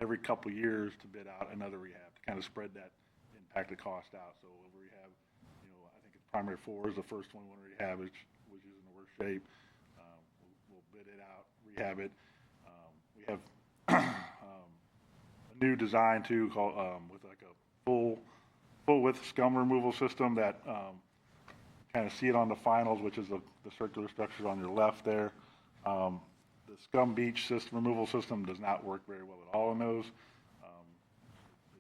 every couple of years to bid out another rehab to kind of spread that impacted cost out. So we'll rehab, I think it's primary 4 is the first one we want to rehab, which is in the worst shape. We'll bid it out, rehab it. We have a new design too, called with like a full width scum removal system that kind of see it on the finals, which is the circular structures on your left there. The scum beach system, removal system, does not work very well at all in those.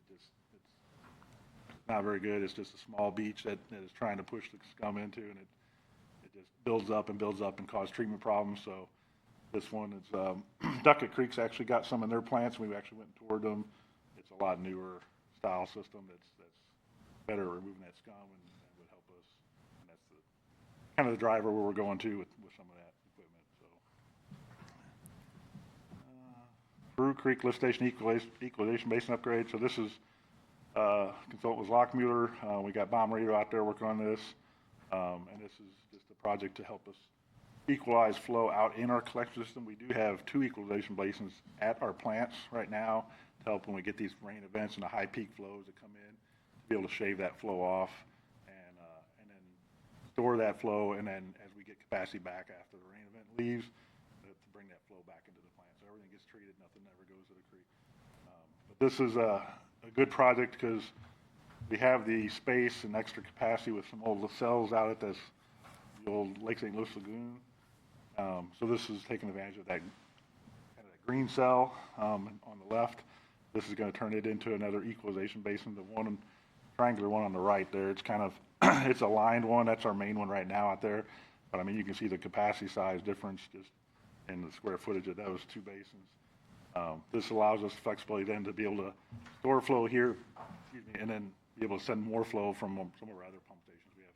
It's not very good. It's just a small beach that is trying to push the scum into, and it just builds up and causes treatment problems. So this one is Duckett Creek's actually got some in their plants. We actually went and toured them. It's a lot newer style system that's better at removing that scum and would help us. And that's kind of the driver where we're going to with some of that equipment. So Brew Creek Lift Station Equalization Basin upgrade. So this is consultant was Lockmuller. We got Bomb Radio out there working on this, and this is just a project to help us equalize flow out in our collection system. We do have 2 equalization basins at our plants right now to help when we get these rain events and the high peak flows that come in, to be able to shave that flow off and then store that flow, and then as we get capacity back after the rain event leaves, to bring that flow back into the plant. So everything gets treated, nothing ever goes to the creek. But this is a good project because we have the space and extra capacity with some old cells out at the old Lake St. Louis Lagoon. So this is taking advantage of that kind of that green cell on the left. This is going to turn it into another equalization basin. The one triangular one on the right there, it's kind of, it's a lined one. That's our main one right now out there. But I mean, you can see the capacity size difference just in the square footage of those two basins. This allows us flexibility then to be able to store flow here, and then be able to send more flow from some of our other pump stations. We have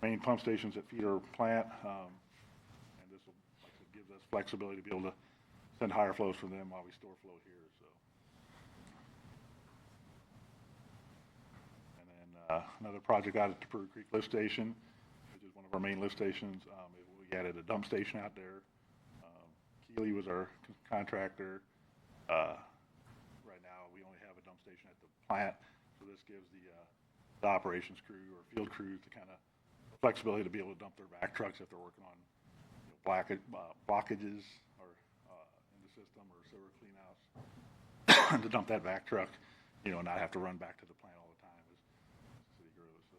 3 main pump stations that feed our plant, and this will, like I said, gives us flexibility to be able to send higher flows from them while we store flow here. So, and then another project out at the Prairie Creek Lift Station, which is one of our main lift stations. We added a dump station out there. Keeley was our contractor. Right now, we only have a dump station at the plant, so this gives the operations crew or field crews the kind of flexibility to be able to dump their back trucks if they're working on blockages or in the system or sewer cleanouts, to dump that back truck, and not have to run back to the plant all the time as the city grows. So.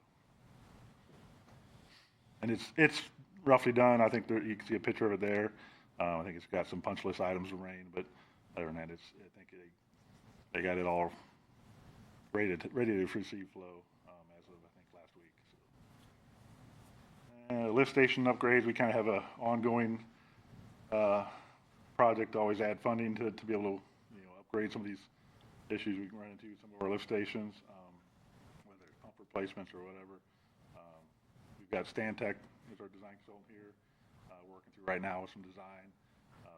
And it's roughly done. I think you can see a picture of it there. I think it's got some punch list items remaining, but other than that, I think they got it all ready to receive flow as of, I think, last week. So. Lift station upgrades, we kind of have an ongoing project to always add funding to be able to upgrade some of these issues we can run into some of our lift stations, whether it's pump replacements or whatever. We've got Stantec as our design consultant here. Working through right now with some design.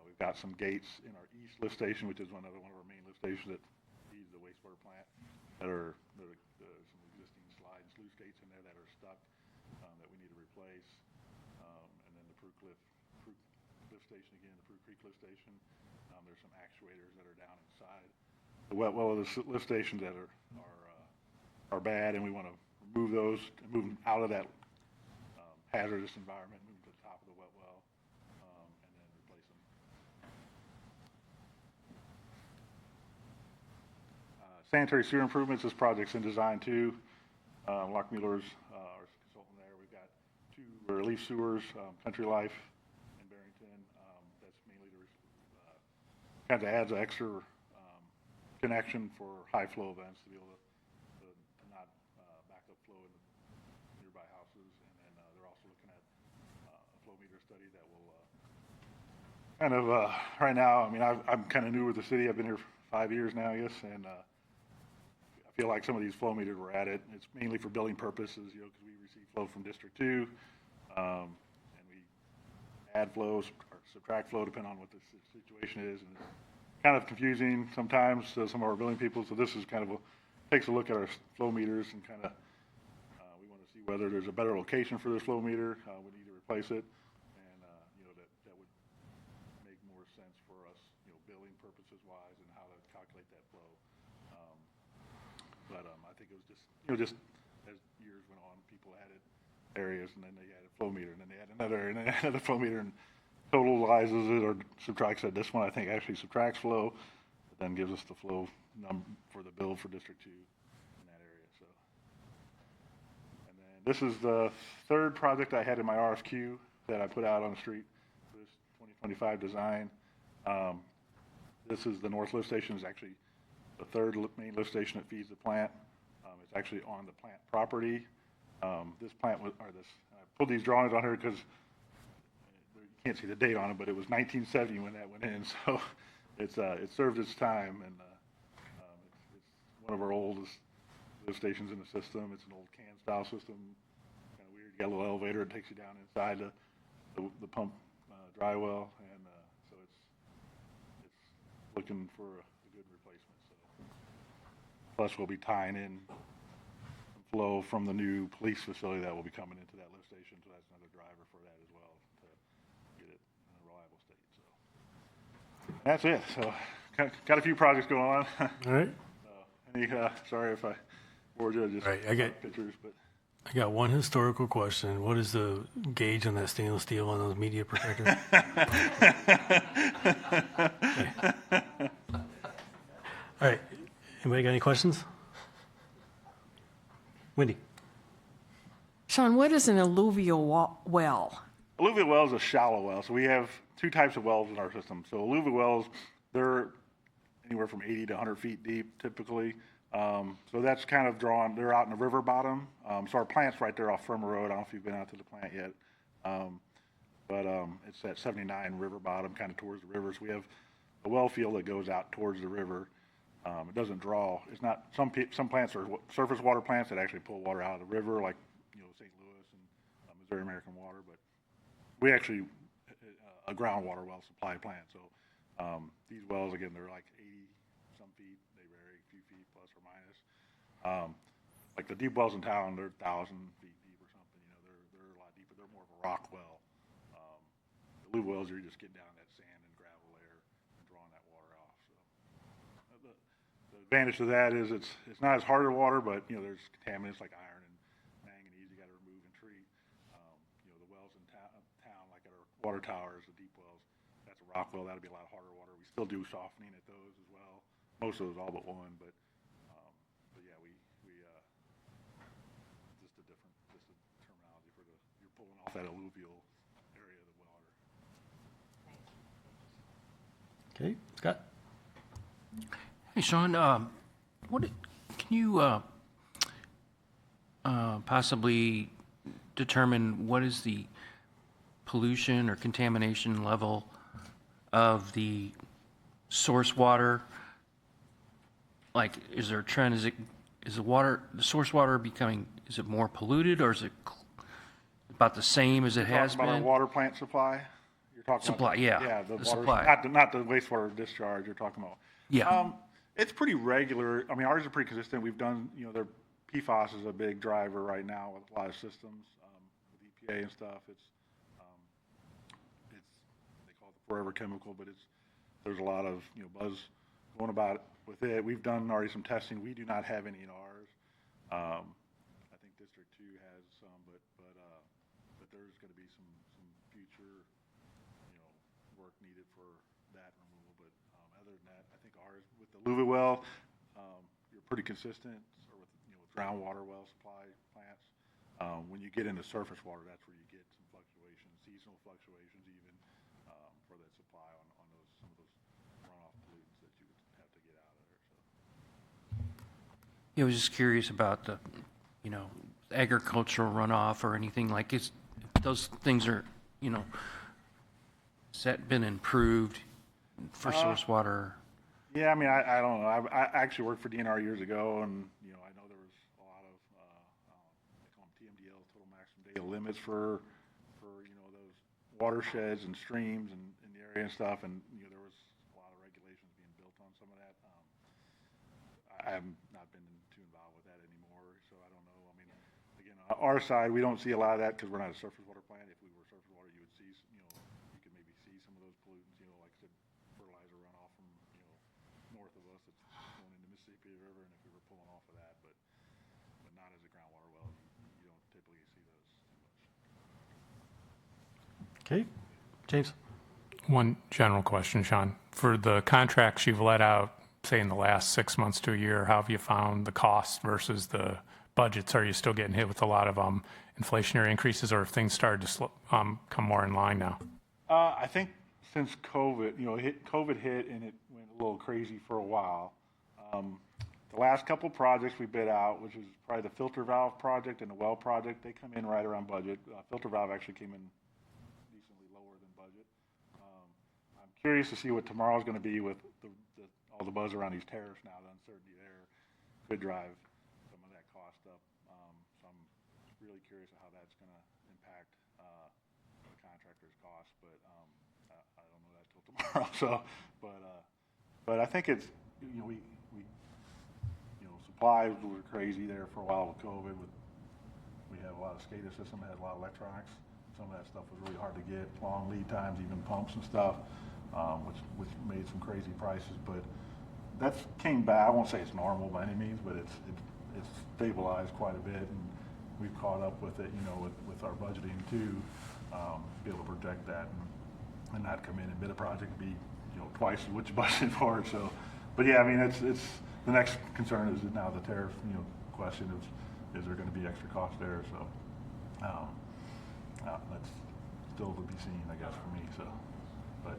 We've got some gates in our east lift station, which is one of our main lift stations that feeds the wastewater plant, that are some existing slide and sluice gates in there that are stuck that we need to replace. And then the Prairie lift station again, the Prairie Creek lift station. There's some actuators that are down inside the wet well of the lift stations that are bad, and we want to remove those and move them out of that hazardous environment, move to the top of the wet well, and then replace them. Sanitary sewer improvements, this project's in design too. Lockmueller's our consultant there. We've got 2 relief sewers, Country Life in Barrington. That's mainly to kind of adds an extra connection for high flow events to be able to not back up flow in the nearby houses. And then they're also looking at a flow meter study that will kind of right now. I mean, I'm kind of new with the city. I've been here for 5 years now, I guess, and I feel like some of these flow meters were added. It's mainly for billing purposes, because we receive flow from District 2, and we add flows or subtract flow depending on what the situation is, and it's kind of confusing sometimes to some of our billing people. So this is kind of takes a look at our flow meters and kind of we want to see whether there's a better location for this flow meter. We need to replace it, and that would make more sense for us, billing purposes wise, and how to calculate that flow. But I think it was just as years went on, people added areas, and then they added flow meter, and then they added another area, and then another flow meter, and totalizes it or subtracts it. This one I think actually subtracts flow, but then gives us the flow number for the bill for District 2 in that area. So, and then this is the 3rd project I had in my RFQ that I put out on the street for this 2025 design. This is the North Lift Station. Is actually the 3rd main lift station that feeds the plant. It's actually on the plant property. This plant was, I pulled these drawings on here because you can't see the date on it, but it was 1970 when that went in. So it served its time, and it's one of our oldest lift stations in the system. It's an old can style system, kind of weird. You got a little elevator that takes you down inside the pump dry well, and so it's looking for a good replacement. So plus we'll be tying in some flow from the new police facility that will be coming into that lift station, so that's another driver for that as well to get it in a reliable state. So that's it. So got a few projects going on. All right. Sorry if I bored you. Just Right, pictures, but. I got one historical question. What is the gauge on that stainless steel on those media protectors? All right. Anybody got any questions? Wendy. Sean, what is an alluvial well? Alluvial well is a shallow well. So we have 2 types of wells in our system. So alluvial wells, they're anywhere from 80 to 100 feet deep typically. So that's kind of drawn, they're out in the river bottom. So our plant's right there off Firma Road. I don't know if you've been out to the plant yet. But it's at 79 river bottom, kind of towards the rivers. We have a well field that goes out towards the river. It doesn't draw. It's not, some plants are surface water plants that actually pull water out of the river, like, St. Louis and Missouri American Water. But we actually, a groundwater well supply plant. So these wells, again, they're like 80 some feet. They vary a few feet plus or minus. Like the deep wells in town, they're 1,000 feet deep or something. They're a lot deeper. They're more of a rock well. The lube wells, you're just getting down that sand and gravel layer and drawing that water off. So the advantage to that is it's not as hard of water, but there's contaminants like iron and manganese you got to remove and treat. The wells in town, like at our water towers, the deep wells, that's a rock well. That'll be a lot harder water. We still do softening at those as well. Most of those, all but one, but yeah, we just a terminology for you're pulling off that alluvial area of the water. Okay, Scott? Hey, Sean, can you possibly determine what is the pollution or contamination level of the source water? Like, is there a trend? Is the source water becoming, is it more polluted, or is it about the same as it has About our been? water plant supply? You're talking Supply, about, yeah, the the water, supply. not the wastewater discharge you're talking about. Yeah. It's pretty regular. I mean, ours is pretty consistent. We've done, their PFAS is a big driver right now with a lot of systems, with EPA and stuff. It's they call it the forever chemical, but there's a lot of, buzz going about it with it. We've done already some testing. We do not have any in ours. I think District 2 has some, but there's going to be some future, work needed for that removal. But other than that, I think ours with the Louisville well, you're pretty consistent, or with groundwater well supply plants. When you get into surface water, that's where you get some fluctuations, seasonal fluctuations even, for that supply on some of those runoff pollutants that you would have to get out of there. So. Yeah, I was just curious about the, agricultural runoff or anything like it's, those things are, has that been improved for source water? Yeah, I mean, I don't know. I actually worked for DNR years ago, and I know there was a lot of they call them TMDL, total maximum data limits for those watersheds and streams and in the area and stuff, and there was a lot of regulations being built on some of that. I have not been too involved with that anymore, so I don't know. I mean, again, on our side, we don't see a lot of that because we're not a surface water plant. If we were surface water, you would see, you could maybe see some of those pollutants, like I said, fertilizer runoff from, north of us that's going into Mississippi River, and if we were pulling off of that, but not as a groundwater well, you don't typically see those too much. Okay, James? One general question, Sean. For the contracts you've let out, say in the last 6 months to a year, how have you found the costs versus the budgets? Are you still getting hit with a lot of inflationary increases, or have things started to come more in line now? I think since COVID, COVID hit and it went a little crazy for a while. The last couple projects we bid out, which was probably the filter valve project and the well project, they come in right around budget. Filter valve actually came in decently lower than budget. I'm curious to see what tomorrow's going to be with all the buzz around these tariffs now. The uncertainty there could drive some of that cost up. So I'm really curious of how that's going to impact the contractor's cost, but I don't know that till tomorrow. So, but I think it's we supplies were crazy there for a while with COVID. We have a lot of SCADA system that has a lot of electronics. Some of that stuff was really hard to get, long lead times, even pumps and stuff, which made some crazy prices. But that's came back. I won't say it's normal by any means, but it's stabilized quite a bit, and we've caught up with it. With our budgeting too, be able to project that and not come in and bid a project and be twice what you budgeted for it. So, but yeah, I mean it's the next concern is now the tariff question is there going to be extra cost there? So that's still to be seen, I guess, for me. So, but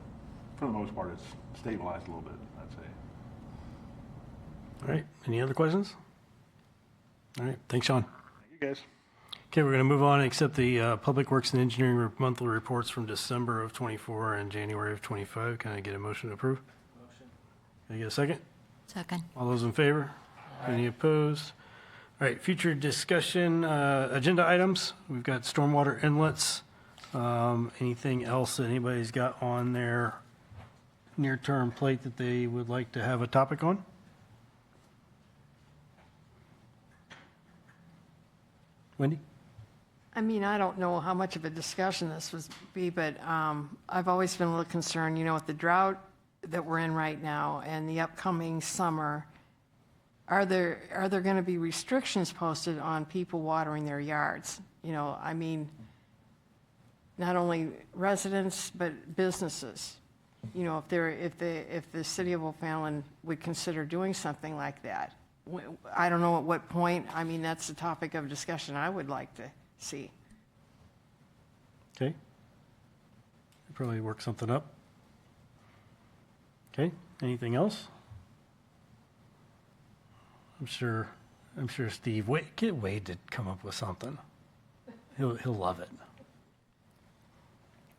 for the most part, it's stabilized a little bit, I'd say. All right, any other questions? All right, thanks, Sean. You guys. Okay, we're going to move on and accept the Public Works and Engineering monthly reports from December of '24 and January of '25. Can I get a motion to approve? Motion. Can I get a second? Second. All those in favor? Any opposed? All right, future discussion, agenda items. We've got stormwater inlets. Anything else that anybody's got on their near-term plate that they would like to have a topic on? Wendy? I mean, I don't know how much of a discussion this would be, but I've always been a little concerned, with the drought that we're in right now and the upcoming summer. Are there going to be restrictions posted on people watering their yards? I mean, not only residents, but businesses. If the city of O'Fallon would consider doing something like that. I don't know at what point. I mean, that's the topic of discussion I would like to see. Okay. Probably work something up. Okay, anything else? I'm sure Steve, get Wade to come up with something. He'll love it.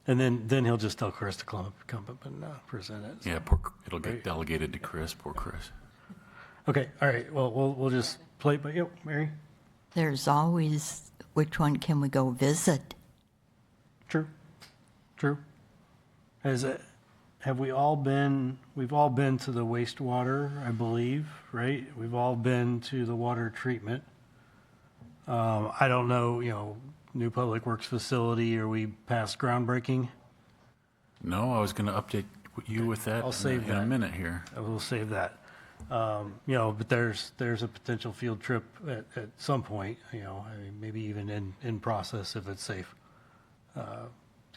And then he'll just tell Chris to come up and present it. Yeah, it'll get delegated to Chris, poor Chris. Okay, all right, well, we'll just play, but yep, Mary? There's always, which one can we go visit? True. We've all been to the wastewater, I believe, right? We've all been to the water treatment. I don't know, new public works facility, are we past groundbreaking? No, I was going to update you with that in a minute here. I will save that. But there's a potential field trip at some point, maybe even in process if it's safe, to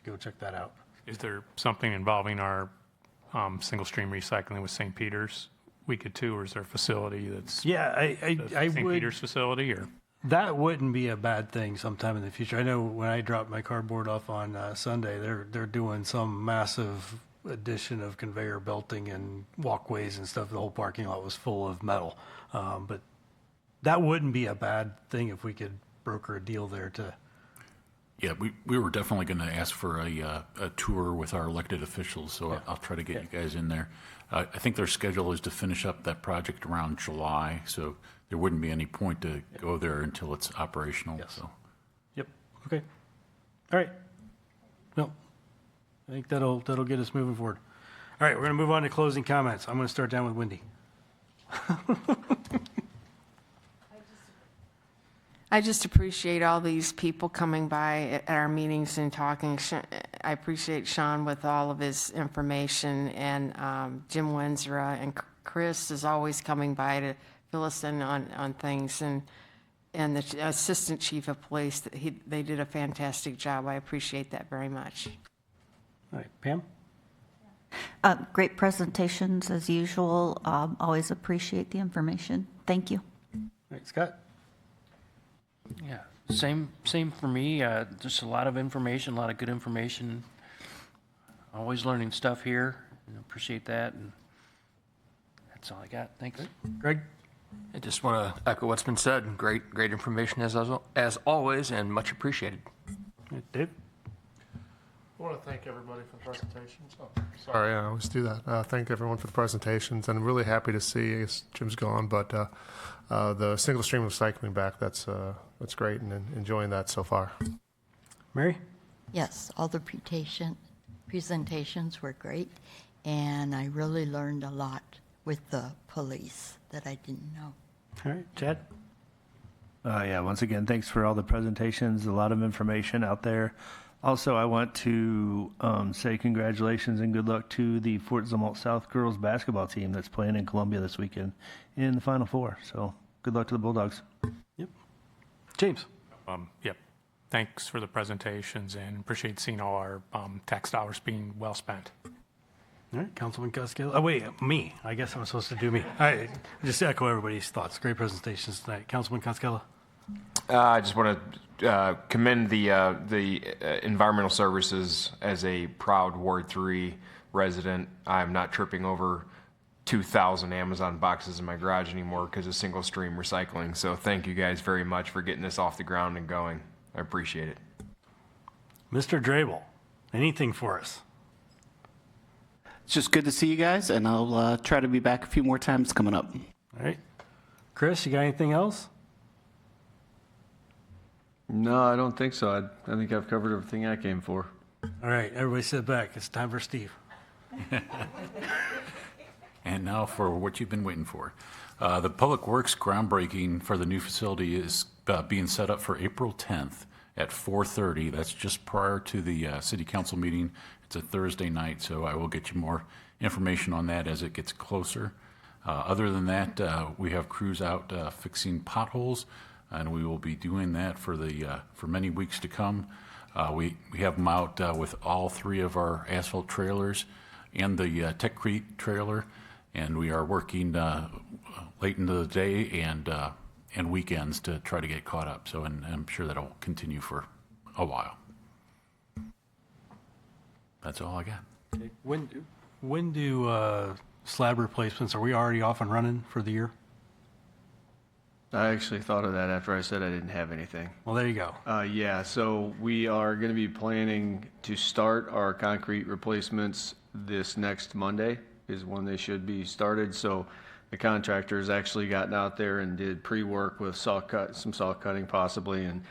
go check that out. Is there something involving our single stream recycling with St. Peter's we could too, or is there a facility that's I St. would. Peter's facility, or? That wouldn't be a bad thing sometime in the future. I know when I dropped my cardboard off on Sunday, they're doing some massive addition of conveyor belting and walkways and stuff. The whole parking lot was full of metal. But that wouldn't be a bad thing if we could broker a deal there to. Yeah, we were definitely going to ask for a tour with our elected officials, so I'll try to get you guys in there. I think their schedule is to finish up that project around July, so there wouldn't be any point to go there until it's operational. Yes. So. Yep. Okay. All right. No, I think that'll get us moving forward. All right, we're going to move on to closing comments. I'm going to start down with Wendy. I just appreciate all these people coming by at our meetings and talking. I appreciate Sean with all of his information, and Jim Wenzera and Chris is always coming by to fill us in on things, and the assistant chief of police. They did a fantastic job. I appreciate that very much. All right, Pam? Great presentations as usual. Always appreciate the information. Thank you. All right, Scott? Yeah, same for me. Just a lot of information, a lot of good information. Always learning stuff here. Appreciate that. And that's all I got. Thanks. Greg? I just want to echo what's been said. Great information as always, and much appreciated. Dave? I want to thank everybody for the presentations. Sorry, I always do that. Thank everyone for the presentations, and I'm really happy to see, I guess Jim's gone, but the single stream recycling back, that's great, and enjoying that so far. Mary? Yes, all the presentations were great, and I really learned a lot with the police that I didn't know. All right, Chad? Yeah, once again, thanks for all the presentations, a lot of information out there. Also, I want to say congratulations and good luck to the Fort Zumwalt South girls basketball team that's playing in Columbia this weekend in the Final Four. So good luck to the Bulldogs. Yep. James? Yep. Thanks for the presentations and appreciate seeing all our tax dollars being well spent. All right, Councilman Cascale. Oh, wait, me. I guess I'm supposed to do me. All right, just echo everybody's thoughts. Great presentations tonight. Councilman Cascale. I just want to commend the environmental services as a proud Ward 3 resident. I'm not tripping over 2,000 Amazon boxes in my garage anymore because of single stream recycling. So thank you guys very much for getting this off the ground and going. I appreciate it. Mr. Drabel, anything for us? It's just good to see you guys, and I'll try to be back a few more times coming up. All right. Chris, you got anything else? No, I don't think so. I think I've covered everything I came for. All right, everybody sit back. It's time for Steve. And now for what you've been waiting for. The Public Works groundbreaking for the new facility is being set up for April 10th at 4:30. That's just prior to the city council meeting. It's a Thursday night, so I will get you more information on that as it gets closer. Other than that, we have crews out fixing potholes, and we will be doing that for many weeks to come. We have them out with all 3 of our asphalt trailers and the Techcrete trailer, and we are working late into the day and weekends to try to get caught up. So, and I'm sure that'll continue for a while. That's all I got. Okay. When do slab replacements, are we already off and running for the year? I actually thought of that after I said I didn't have anything. Well, there you go. Yeah, so we are going to be planning to start our concrete replacements this next Monday is when they should be started. So the contractors actually gotten out there and did pre-work with some saw cutting possibly, and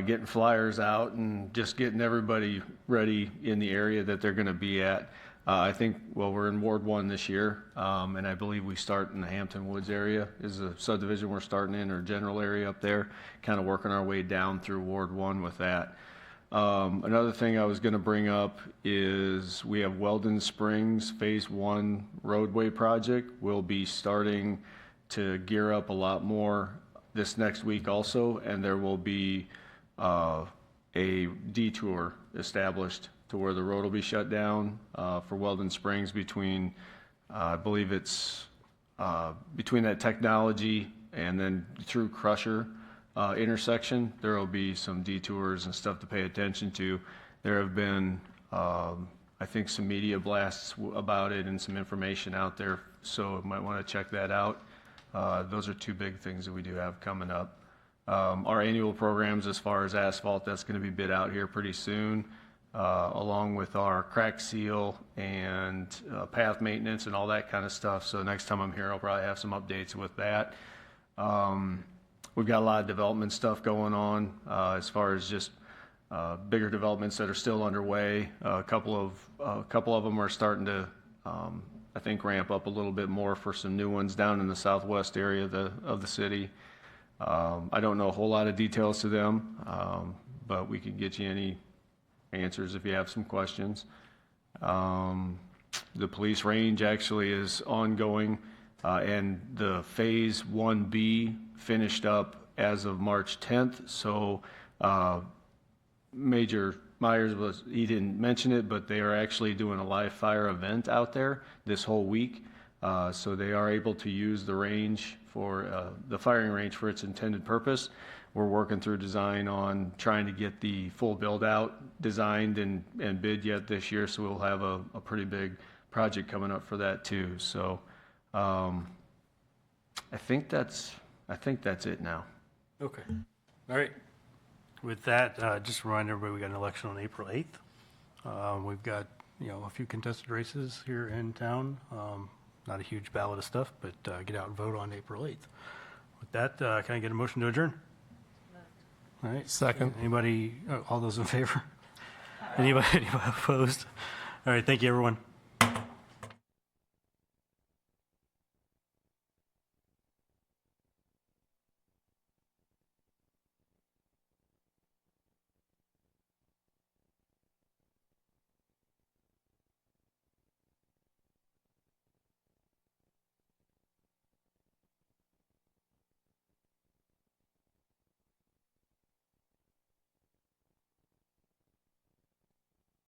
getting flyers out and just getting everybody ready in the area that they're going to be at. I think, well, we're in Ward 1 this year, and I believe we start in the Hampton Woods area is the subdivision we're starting in, or general area up there, kind of working our way down through Ward 1 with that. Another thing I was going to bring up is we have Weldon Springs Phase 1 roadway project. We'll be starting to gear up a lot more this next week also, and there will be a detour established to where the road will be shut down for Weldon Springs between, I believe it's between that Technology and then through Crusher intersection. There will be some detours and stuff to pay attention to. There have been, I think, some media blasts about it and some information out there, so you might want to check that out. Those are 2 big things that we do have coming up. Our annual programs as far as asphalt, that's going to be bid out here pretty soon. Along with our crack seal and path maintenance and all that kind of stuff. So next time I'm here, I'll probably have some updates with that. We've got a lot of development stuff going on as far as just bigger developments that are still underway. A couple of them are starting to, I think, ramp up a little bit more for some new ones down in the southwest area of the city. I don't know a whole lot of details to them, but we can get you any answers if you have some questions. The police range actually is ongoing, and the Phase 1B finished up as of March 10th. So Major Myers he didn't mention it, but they are actually doing a live fire event out there this whole week. So they are able to use the range for the firing range for its intended purpose. We're working through design on trying to get the full build out designed and bid yet this year. So we'll have a pretty big project coming up for that too. So I think that's it now. Okay. All right. With that, just remind everybody we got an election on April 8th. We've got, a few contested races here in town. Not a huge ballot of stuff, but get out and vote on April 8th. With that, can I get a motion to adjourn? All right. Second. Anybody, all those in favor? Anybody opposed? All right. Thank you, everyone.